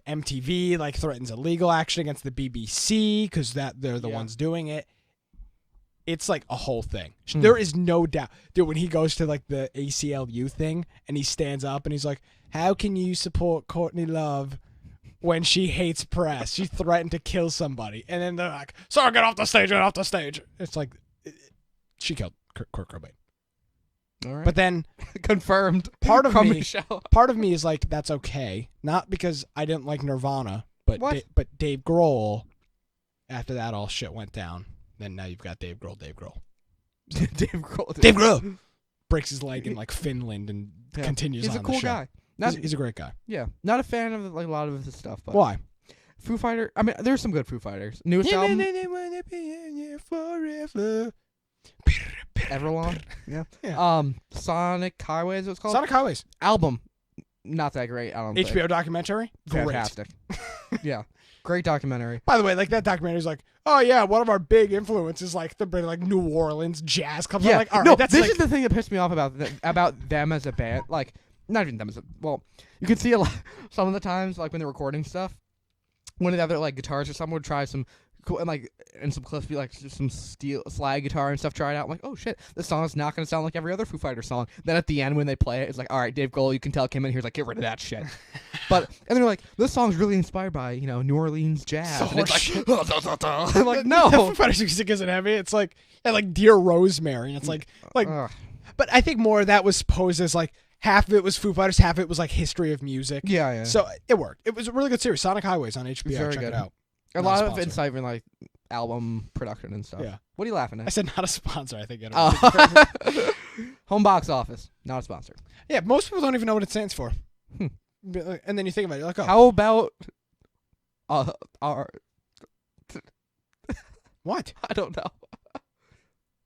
MTV threatens a legal action against the BBC because they're the ones doing it. It's a whole thing. There is no doubt, dude. When he goes to the ACLU thing and he stands up and he's like, "How can you support Courtney Love when she hates press? She threatened to kill somebody." And then they're like, "Sorry, get off the stage, get off the stage." It's she killed Kurt Cobain.
All right.
But then
confirmed.
Part of
Crummy
me,
Show.
part of me is that's okay. Not because I didn't like Nirvana, but but Dave Grohl. After that all shit went down, then now you've got Dave Grohl.
Dave Grohl.
Dave Grohl breaks his leg in Finland and continues.
He's
on
a cool
the show.
guy.
He's a great guy.
Yeah, not a fan of a lot of his stuff. But
Why?
Foo Fighter. I mean, there's some good Foo Fighters. Newest album. Everlong. Yeah.
Yeah.
Sonic Highways. What's it called?
Sonic Highways.
Album. not that great. I don't think.
HBO documentary, great.
Fantastic. Yeah, great documentary.
By the way, like that documentary is like, oh yeah, one of our big influences, like the like New Orleans jazz clubs.
Yeah,
I'm like, all right,
no,
that's
this
like,
is the thing that pissed me off about them as a band. Like, not even them as a you can see a lot some of the times like when they're recording stuff, one of the other like guitars or someone would try some cool and like in some clips be like some steel slide guitar and stuff. Try it out. I'm like, oh shit, this song is not gonna sound like every other Foo Fighters song. Then at the end when they play it, it's like, all right, Dave Grohl, you can tell came in here, like, get rid of that shit. But and they're like, this song's really inspired by New Orleans jazz.
So
And it's
shit.
like, I'm like, no.
The Foo Fighters music isn't heavy. It's like Dear Rosemary, and it's like.
Ugh.
But I think more of that was posed as like half of it was Foo Fighters, half of it was like history of music.
Yeah.
So it worked. It was a really good series. Sonic Highways on HBO.
very
Check
good.
it out.
A
Not
lot of
sponsor.
insight in like album production and stuff.
Yeah.
What are you laughing
I
at?
said not a sponsor. I think.
Home box office, not a sponsor.
Yeah, most people don't even know what it stands for.
Hmm.
And then you think about it, you're like, oh,
How about our?
what?
I don't know.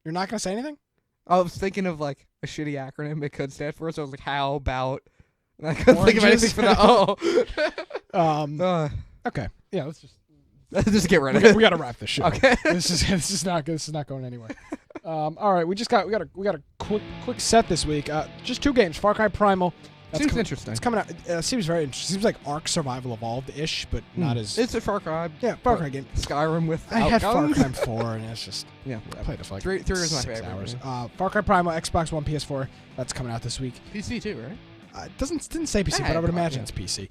You're not gonna say anything?
I was thinking of like a shitty acronym it could stand for, so I was like, how about? And I couldn't think of anything for that. Oh.
Okay. Yeah. Let's just.
Just get rid of it.
We gotta wrap this shit.
Okay.
This is not good. This is not going anywhere. All right. We got a quick set this week. Just 2 games. Far Cry Primal.
Seems interesting.
It's coming out. Seems very interesting. Seems like Ark Survival Evolved-ish, but not as.
It's a Far Cry.
Yeah, Far Cry game.
Skyrim with.
I had Far Cry 4, and it's just.
Yeah.
I played it for like
3 is my
6
favorite.
hours.
Yeah.
Far Cry Primal, Xbox One, PS4. That's coming out this week.
PC too, right?
Didn't say PC,
Yeah,
but I would
probably,
imagine
yeah.
it's PC.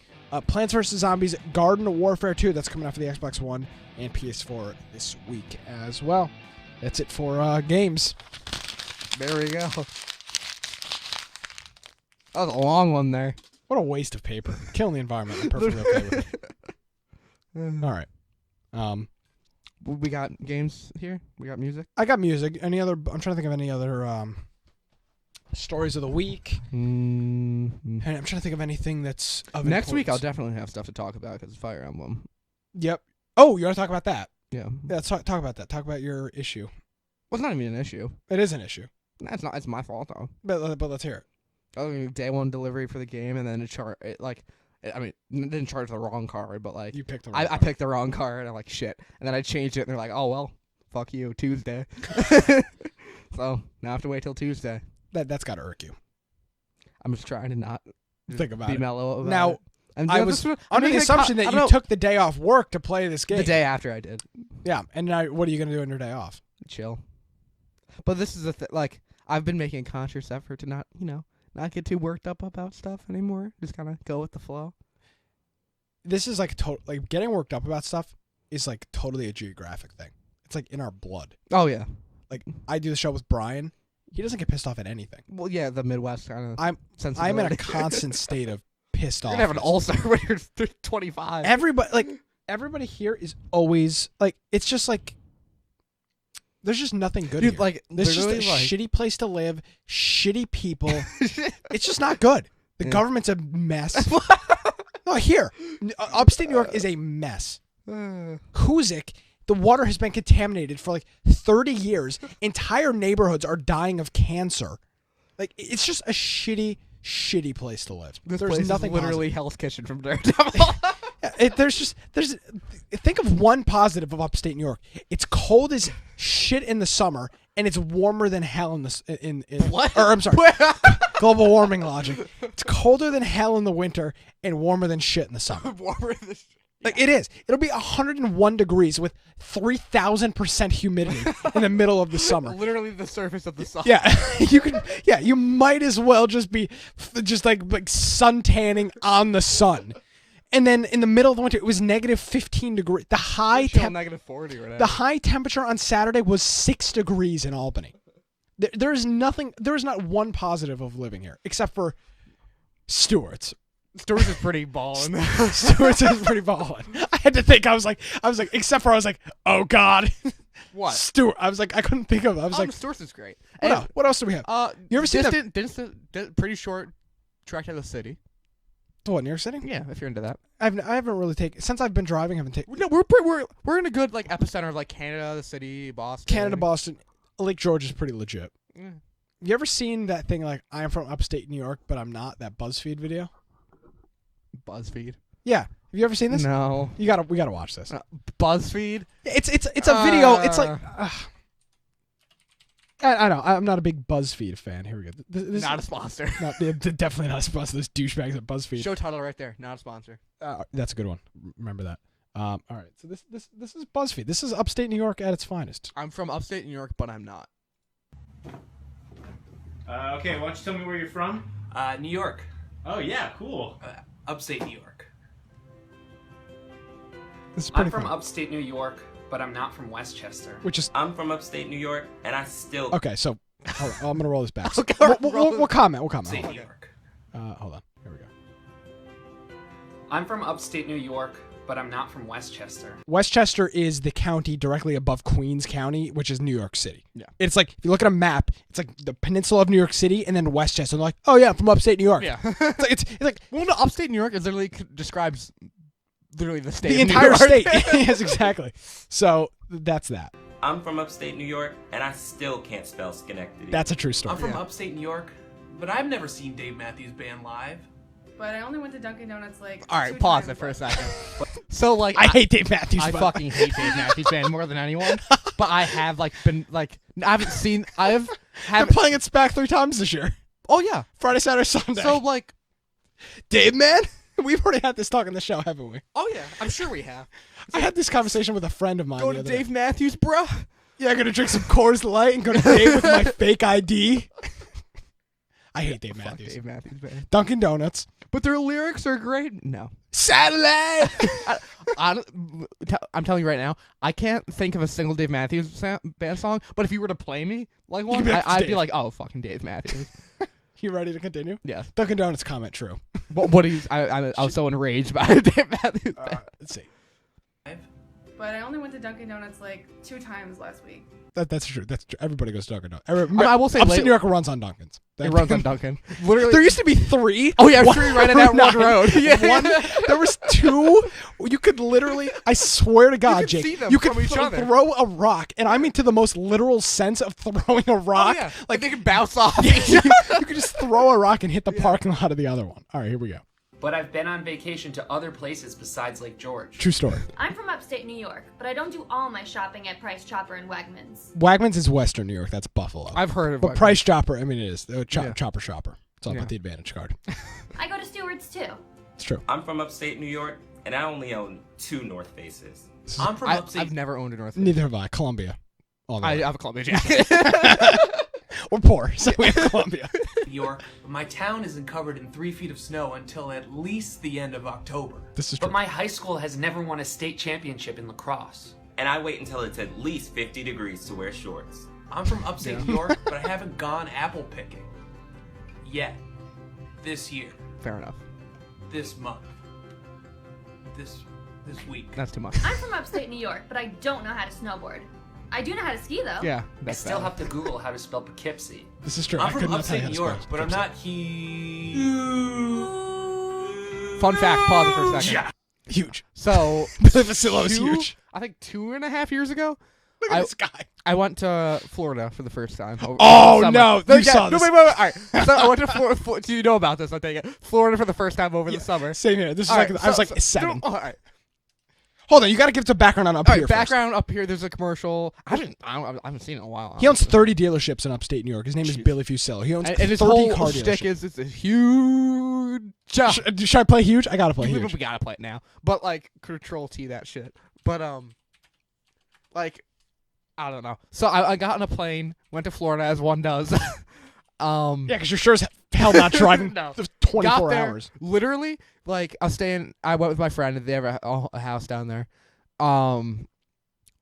Plants vs. Zombies Garden Warfare 2. That's coming out for the Xbox One and PS4 this week as well. That's it for games.
There we go. That was a long one there.
What a waste of paper. Killing the environment. I'm perfectly okay with it. All right.
We got games here. We got music.
I got music. Any other? I'm trying to think of any other stories of the week. And I'm trying to think of anything that's of
Next week, I'll
importance.
definitely have stuff to talk about because Fire Emblem.
Yep. Oh, you want to talk about that?
Yeah.
Yeah, let's talk about that. Talk about your issue.
Well, it's not even an issue.
It is an issue,
That's not. It's my fault though.
but let's hear it.
Day 1 delivery for the game, and then it didn't charge the wrong card, but like
You picked the wrong
I
card.
picked the wrong card, and I'm like shit, and then I changed it, and they're like, oh well, fuck you, Tuesday. So now I have to wait till Tuesday.
That's got to irk you.
I'm just trying to not
Think about
be
it.
mellow about
Now,
it. And
I
you know,
was
this-
under
I'm
the
making a
assumption
I
that
don't
you
know,
took the day off work to play this game.
the day after I did.
Yeah, and now what are you going to do on your day off?
Chill. But this is like I've been making a conscious effort to not not get too worked up about stuff anymore. Just kind of go with the flow.
This is like getting worked up about stuff is like totally a geographic thing. It's like in our blood.
Oh yeah.
Like I do the show with Brian. He doesn't get pissed off at anything.
Well, yeah, the Midwest kind of.
I'm in a constant state of pissed off.
You're gonna have an ulcer when you're 25.
Everybody here is always like, it's just like there's just nothing good
Dude,
here.
like
There's just a
literally, like,
shitty place to live, shitty people. It's just not good. The
Yeah.
government's a mess. No, here, upstate New York is a mess. Hoosick, the water has been contaminated for like 30 years. Entire neighborhoods are dying of cancer. Like, it's just a shitty place to live.
This
There's
place
nothing
is literally
positive.
Hell's Kitchen from Daredevil.
There's think of one positive of upstate New York. It's cold as shit in the summer, and it's warmer than hell in
What?
Or I'm sorry, global warming logic. It's colder than hell in the winter and warmer than shit in the summer.
Warmer than
Like it is. It'll be 101 degrees with 3,000% humidity in the middle of the summer.
literally the surface of the sun.
Yeah, you can. Yeah, you might as well just be just like sun tanning on the sun. And then in the middle of the winter, it was negative 15 degrees. The high
negative 40 or whatever.
the high temperature on Saturday was 6 degrees in Albany. There is nothing. There is not one positive of living here except for Stewart's.
Stewart's is pretty ballin'.
Stewart's is pretty ballin'. I had to think. I was like, except for I was like, oh god.
What?
Stewart. I was like, I couldn't think of it. I was like,
Stewart's is great.
what else do we have? You ever seen that?
pretty short trek to the city.
What, New York City?
Yeah, if you're into that.
I haven't really taken since I've been driving. I haven't taken
No, we're in a good like epicenter of like Canada, the city, Boston.
Canada, Boston. Lake George is pretty legit.
Yeah.
You ever seen that thing like I'm from upstate New York, but I'm not? That BuzzFeed video.
BuzzFeed.
Yeah. Have you ever seen this?
No.
We gotta watch this.
BuzzFeed.
It's a video. It's like. I know. I'm not a big BuzzFeed fan. Here we go. This
Not a sponsor.
Definitely not a sponsor. Those douchebags at BuzzFeed.
Show title right there. Not a sponsor.
That's a good one. Remember that. All right. So this is BuzzFeed. This is upstate New York at its finest.
I'm from upstate New York, but I'm not.
Okay, why don't you tell me where you're from?
New York.
Oh, yeah, cool.
Upstate New York.
This is pretty
I'm from
fun.
upstate New York, but I'm not from Westchester.
Which is
I'm from upstate New York, and I still.
okay. So hold on, I'm gonna roll this back.
Okay,
We'll comment. We'll comment.
Upstate
Hold
New York.
on. Hold on. Here we go.
I'm from upstate New York, but I'm not from Westchester.
Westchester is the county directly above Queens County, which is New York City.
Yeah.
It's like, if you look at a map, it's like the peninsula of New York City and then Westchester. And they're like, oh yeah, I'm from upstate New York.
Yeah.
It's like
Well, no, upstate New York is literally describes literally the state.
the
of New
entire
York.
state. Yes, exactly. So that's that.
I'm from upstate New York, and I still can't spell Schenectady.
That's a true story.
I'm from upstate New York, but I've never seen Dave Matthews Band live.
But I only went to Dunkin' Donuts like.
All right,
2
pause
times
it for a
last
second. So like,
I hate Dave Matthews.
I
but-
fucking hate Dave Matthews Band more than anyone. But I have like been like I haven't seen
They're playing it back 3 times this year.
Oh yeah.
Friday, Saturday, Sunday.
So like,
Dave, man, we've already had this talk on the show, haven't we?
oh yeah, I'm sure we have.
I had this conversation with a friend of mine.
Go
the
to
other day.
Dave Matthews, bruh.
Yeah, I'm gonna drink some Coors Light and go to Dave with my fake ID. I hate Dave
Fuck
Matthews.
Dave Matthews Band.
Dunkin' Donuts.
But their lyrics are great. No.
Satellite.
I'm telling you right now, I can't think of a single Dave Matthews Band song. But if you were to play me like one,
be like,
I'd
"Dave."
be like, oh, fucking Dave Matthews.
You ready to continue?
Yeah.
Dunkin' Donuts comment true.
What is? I was so enraged by Dave Matthews Band.
Let's see.
But I only went to Dunkin' Donuts like 2 times last week.
That's true. That's true. Everybody goes to Dunkin' Donuts.
I will say,
upstate New York runs on Dunkin's.
It runs on Dunkin'. Literally,
There used to be 3.
Oh yeah, 3 right in that one road. Yeah.
There was 2. You could lliterally, I swear to God,
could
Jake,
see them
you could
from each other.
throw a rock, and I mean to the most literal sense of throwing a
Oh
rock.
yeah.
Like
they can bounce off.
you could just throw a rock and hit the parking lot of the other one. All right, here we go.
But I've been on vacation to other places besides Lake George.
True story.
I'm from upstate New York, but I don't do all my shopping at Price Chopper and Wegmans.
Wegmans is Western New York. That's Buffalo.
I've heard of
But
Wegmans.
Price Chopper, I mean, it is.
Yeah.
Chopper Shopper. It's all
Yeah.
about the Advantage card.
I go to Stewart's too.
It's true.
I'm from upstate New York, and I only own 2 North Faces.
I'm from upstate.
I've never owned a North Face.
Neither have I. Columbia. All the
I
way.
have a Columbia jacket.
We're poor, so we have Columbia.
New York, but my town isn't covered in 3 feet of snow until at least the end of October.
This is true.
But my high school has never won a state championship in lacrosse.
And I wait until it's at least 50 degrees to wear shorts.
I'm from upstate New York, but I haven't gone apple picking. Yet. This year.
Fair enough.
This month. This week.
That's too much.
I'm from upstate New York, but I don't know how to snowboard. I do know how to ski though.
Yeah.
I
That's
still
valid.
have to Google how to spell Poughkeepsie.
This is true.
I'm
I
from
could not tell you
upstate
how
New
to
York,
spell
but I'm
Poughkeepsie.
not
Fun fact. Pause it for a second.
Huge.
So
Billy Vassillo is
2
huge.
I think 2.5 years ago,
Look at this guy.
I went to Florida for the first time. Over
Oh,
the summer.
no, you saw this.
No, wait. All right. So I went to Florida. Do you know about this? I take it. Florida for the first time over the summer.
Same here. This is
All
like
right,
I was
so-
like 7.
All right.
Hold on, you got to give some background on up
All
here.
right. Background up here. There's a commercial. I haven't seen it in a while.
First. He owns
honestly.
30 dealerships in upstate New York. His name is Billy Fusillo. He owns
And his
30
whole
car
shtick
dealerships.
is it's a huge.
Should I play huge? I gotta play huge.
We gotta play it now. But like Control T that shit. But like I don't know. So I got on a plane, went to Florida as one does.
Yeah, because you're sure as hell not driving
No.
24
got there,
hours.
Literally, like I went with my friend. They have a house down there.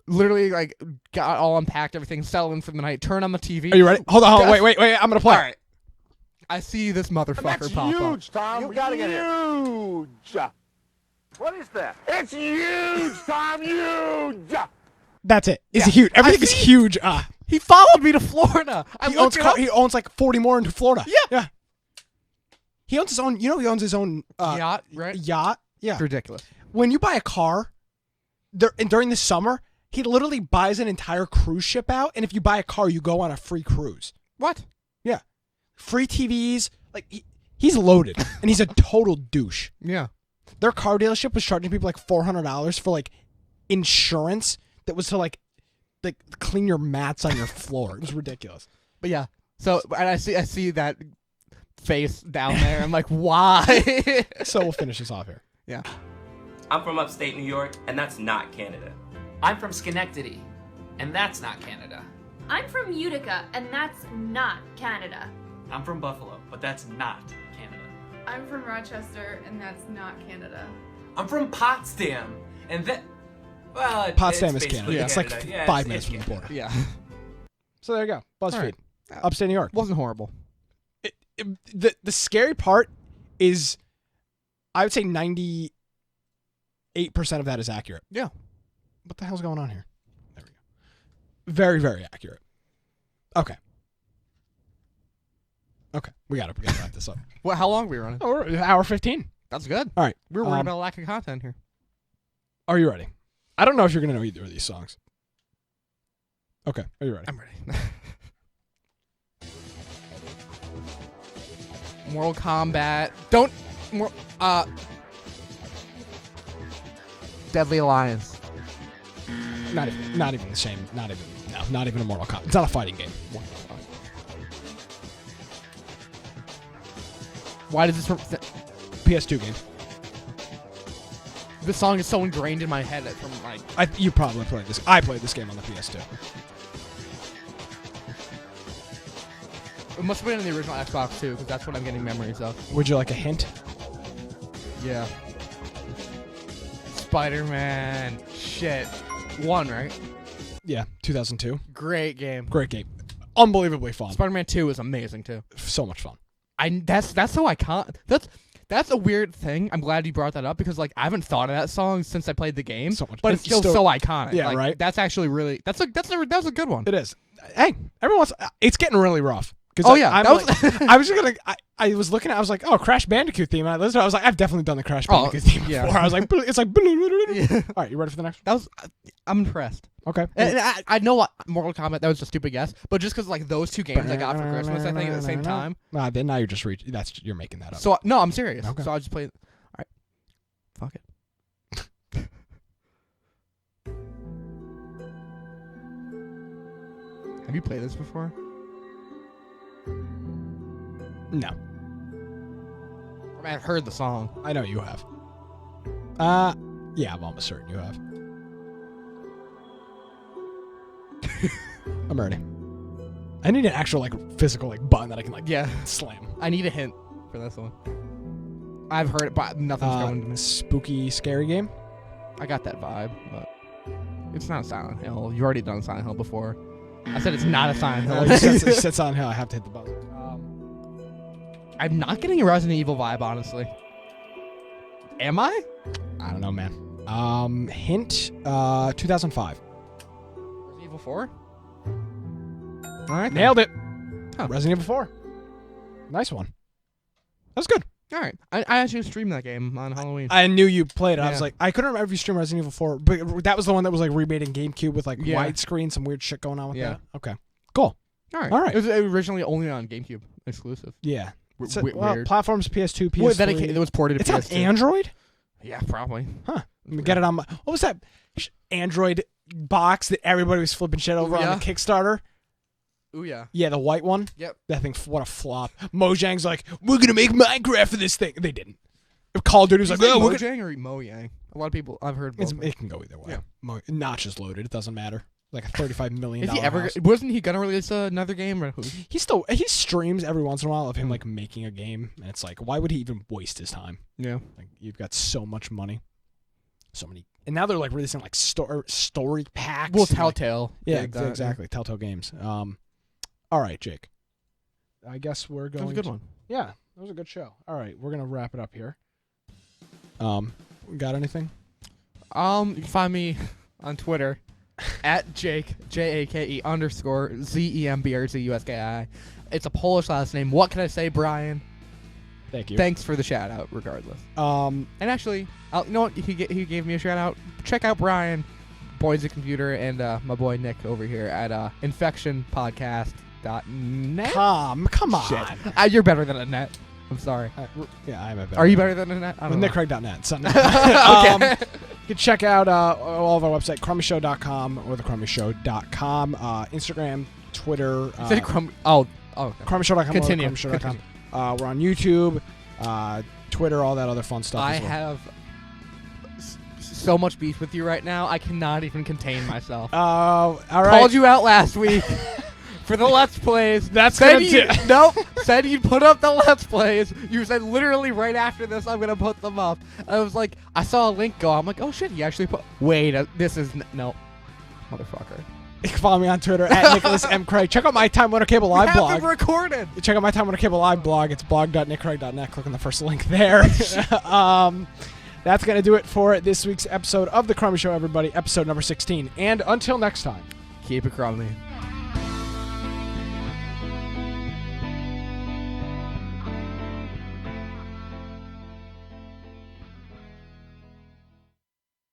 Literally, like got all unpacked, everything, settled in for the night. Turn on the TV.
Are you ready? Hold on,
Yes.
wait. I'm gonna play.
All right. I see this motherfucker pop up.
Tom. You gotta get huge. What is that? It's huge, Tom. Huge.
That's it. It's
Yeah.
huge. Everything
I
is
see-
huge.
He followed me to Florida.
He owns like 40 more in Florida.
Yeah.
He owns his own. You know, he owns his own
yacht, right?
Yacht. Yeah.
It's ridiculous.
When you buy a car, during the summer, he literally buys an entire cruise ship out, and if you buy a car, you go on a free cruise.
What?
Yeah. Free TVs. Like he's loaded, and he's a total douche.
Yeah.
Their car dealership was charging people like $400 for like insurance that was to like clean your mats on your floor. It was ridiculous.
But yeah, so and I see that face down there. I'm like, why?
So we'll finish this off here.
Yeah.
I'm from upstate New York, and that's not Canada.
I'm from Schenectady, and that's not Canada.
I'm from Utica, and that's not Canada.
I'm from Buffalo, but that's not Canada.
I'm from Rochester, and that's not Canada.
I'm from Potsdam, and that. Well,
Potsdam
it's
is Canada.
basically
It's like
Canada. Yeah,
5
it's
minutes from the
Canada.
border.
Yeah.
So there you go. BuzzFeed.
All right.
Upstate New York.
Wasn't horrible.
The scary part is, I would say 98% of that is accurate.
Yeah.
What the hell's going on here? There we go. Very, very accurate. Okay. Okay. We gotta wrap this up.
Well, how long are we running?
Oh, we're hour 15.
That's good.
All right.
We were worried about a lack of content here.
Are you ready? I don't know if you're gonna know either of these songs. Okay. Are you ready?
I'm ready. Mortal Kombat. Deadly Alliance.
Not even the same. Not even a Mortal Kombat. It's not a fighting game.
Why does this?
PS2 game.
This song is so ingrained in my head that from like.
You probably played this. I played this game on the PS2.
It must have been in the original Xbox too, because that's what I'm getting memories of.
Would you like a hint?
Yeah. Spider-Man. Shit. 1, right?
Yeah, 2002.
Great game.
Great game. Unbelievably fun.
Spider-Man 2 is amazing too.
So much fun.
That's so iconic. That's a weird thing. I'm glad you brought that up because like I haven't thought of that song since I played the game.
So much,
but it's still so iconic.
Yeah,
like,
right.
That's actually really that's a good one.
It is. Hey, everyone's. It's getting really rough.
Oh yeah,
I was looking at. I was like, oh, Crash Bandicoot theme. And I listened to it, I was like, I've definitely done the Crash Bandicoot theme before. I was like, it's like.
Yeah.
All right, you ready for the next one?
I'm impressed.
Okay.
And I know what Mortal Kombat. That was a stupid guess, but just because like those two games I got for Christmas, I think at the same time.
Nah, then now you're just you're making that up.
So no, I'm serious.
Okay.
So I just played. All right. Fuck it. Have you played this before?
No.
I mean, I've heard the song.
I know you have. Yeah, I'm almost certain you have. I'm ready. I need an actual like physical like button that I can like slam.
I need a hint for this one. I've heard it, but nothing's going to me.
Spooky, scary game.
I got that vibe, but it's not Silent Hill. You've already done Silent Hill before. I said it's not a Silent Hill.
You said Silent Hill. I have to hit the buzzer.
I'm not getting a Resident Evil vibe, honestly. Am I?
I don't know, man. Hint. 2005.
Resident Evil 4? All right.
Nailed it.
Huh.
Resident Evil 4. Nice one. That's good.
All right. I actually streamed that game on Halloween.
I knew you played it.
Yeah.
I was like, I couldn't remember if you streamed Resident Evil 4, but that was the one that was like remade in GameCube with like widescreen, some weird shit going on with that. Okay. Cool.
All right.
All right.
It was originally only on GameCube exclusive.
Yeah. So,
weird.
Platforms PS2, PS3.
Well, then it was ported to
it's
PS2.
on Android?
Yeah, probably.
Huh. Let me get it on my... What was that Android box that everybody was flipping shit over on the Kickstarter?
Ooh, yeah.
Yeah, the white one.
Yep.
That thing, what a flop. Mojang's like, we're going to make Minecraft for this thing. They didn't. Call of Duty was like, oh, we're
Mojang or Mojang? A lot of people, I've heard both.
It can go either way.
Yeah.
Notch is loaded. It doesn't matter. Like a $35 million
Is he ever?
house.
Wasn't he gonna release another game? Or who?
He streams every once in a while of him like making a game, and it's like, why would he even waste his time?
Yeah,
like you've got so much money, so many, and now they're like releasing like story packs.
Well, Telltale.
Like, yeah, exactly. Telltale Games. All right, Jake. I guess we're going.
That was a good one.
Yeah, that was a good show. All right, we're gonna wrap it up here. Got anything?
You can find me on Twitter. at Jake, JAKE _ZEMBRZUSKI. It's a Polish last name. What can I say, Brian?
Thank you.
Thanks for the shout out, regardless. And actually, you know what? He gave me a shout out. Check out Brian, Boys Computer, and my boy Nick over here at infectionpodcast.net.
Come on.
Shit. You're better than a net. I'm sorry.
Yeah, I'm a better.
Are you better than that? I don't know.
NickCraig.net. Something.
Okay.
You can check out all of our website, CrummyShow.com or TheCrummyShow.com. Instagram, Twitter.
Said Crummy. Oh. Okay.
CrummyShow.com.
Continue.
CrummyShow.com. We're on YouTube, Twitter, all that other fun stuff.
I
as well.
have so much beef with you right now. I cannot even contain myself.
All right.
Called you out last week for the Let's Plays.
That's
said
gonna
you,
do-
Nope. Said you'd put up the Let's Plays. You said literally right after this, I'm gonna put them up. I was like, I saw a link go. I'm like, oh shit, he actually put. Wait, this is no, motherfucker.
You can follow me on Twitter at Nicholas M. Craig. Check out my Time Warner Cable Live blog.
Have it recorded.
Check out my Time Warner Cable Live blog. It's blog.nickcraig.net. Click on the first link there. That's going to do it for this week's episode of The Crummy Show, everybody. Episode number 16. And until next time.
Keep it crummy.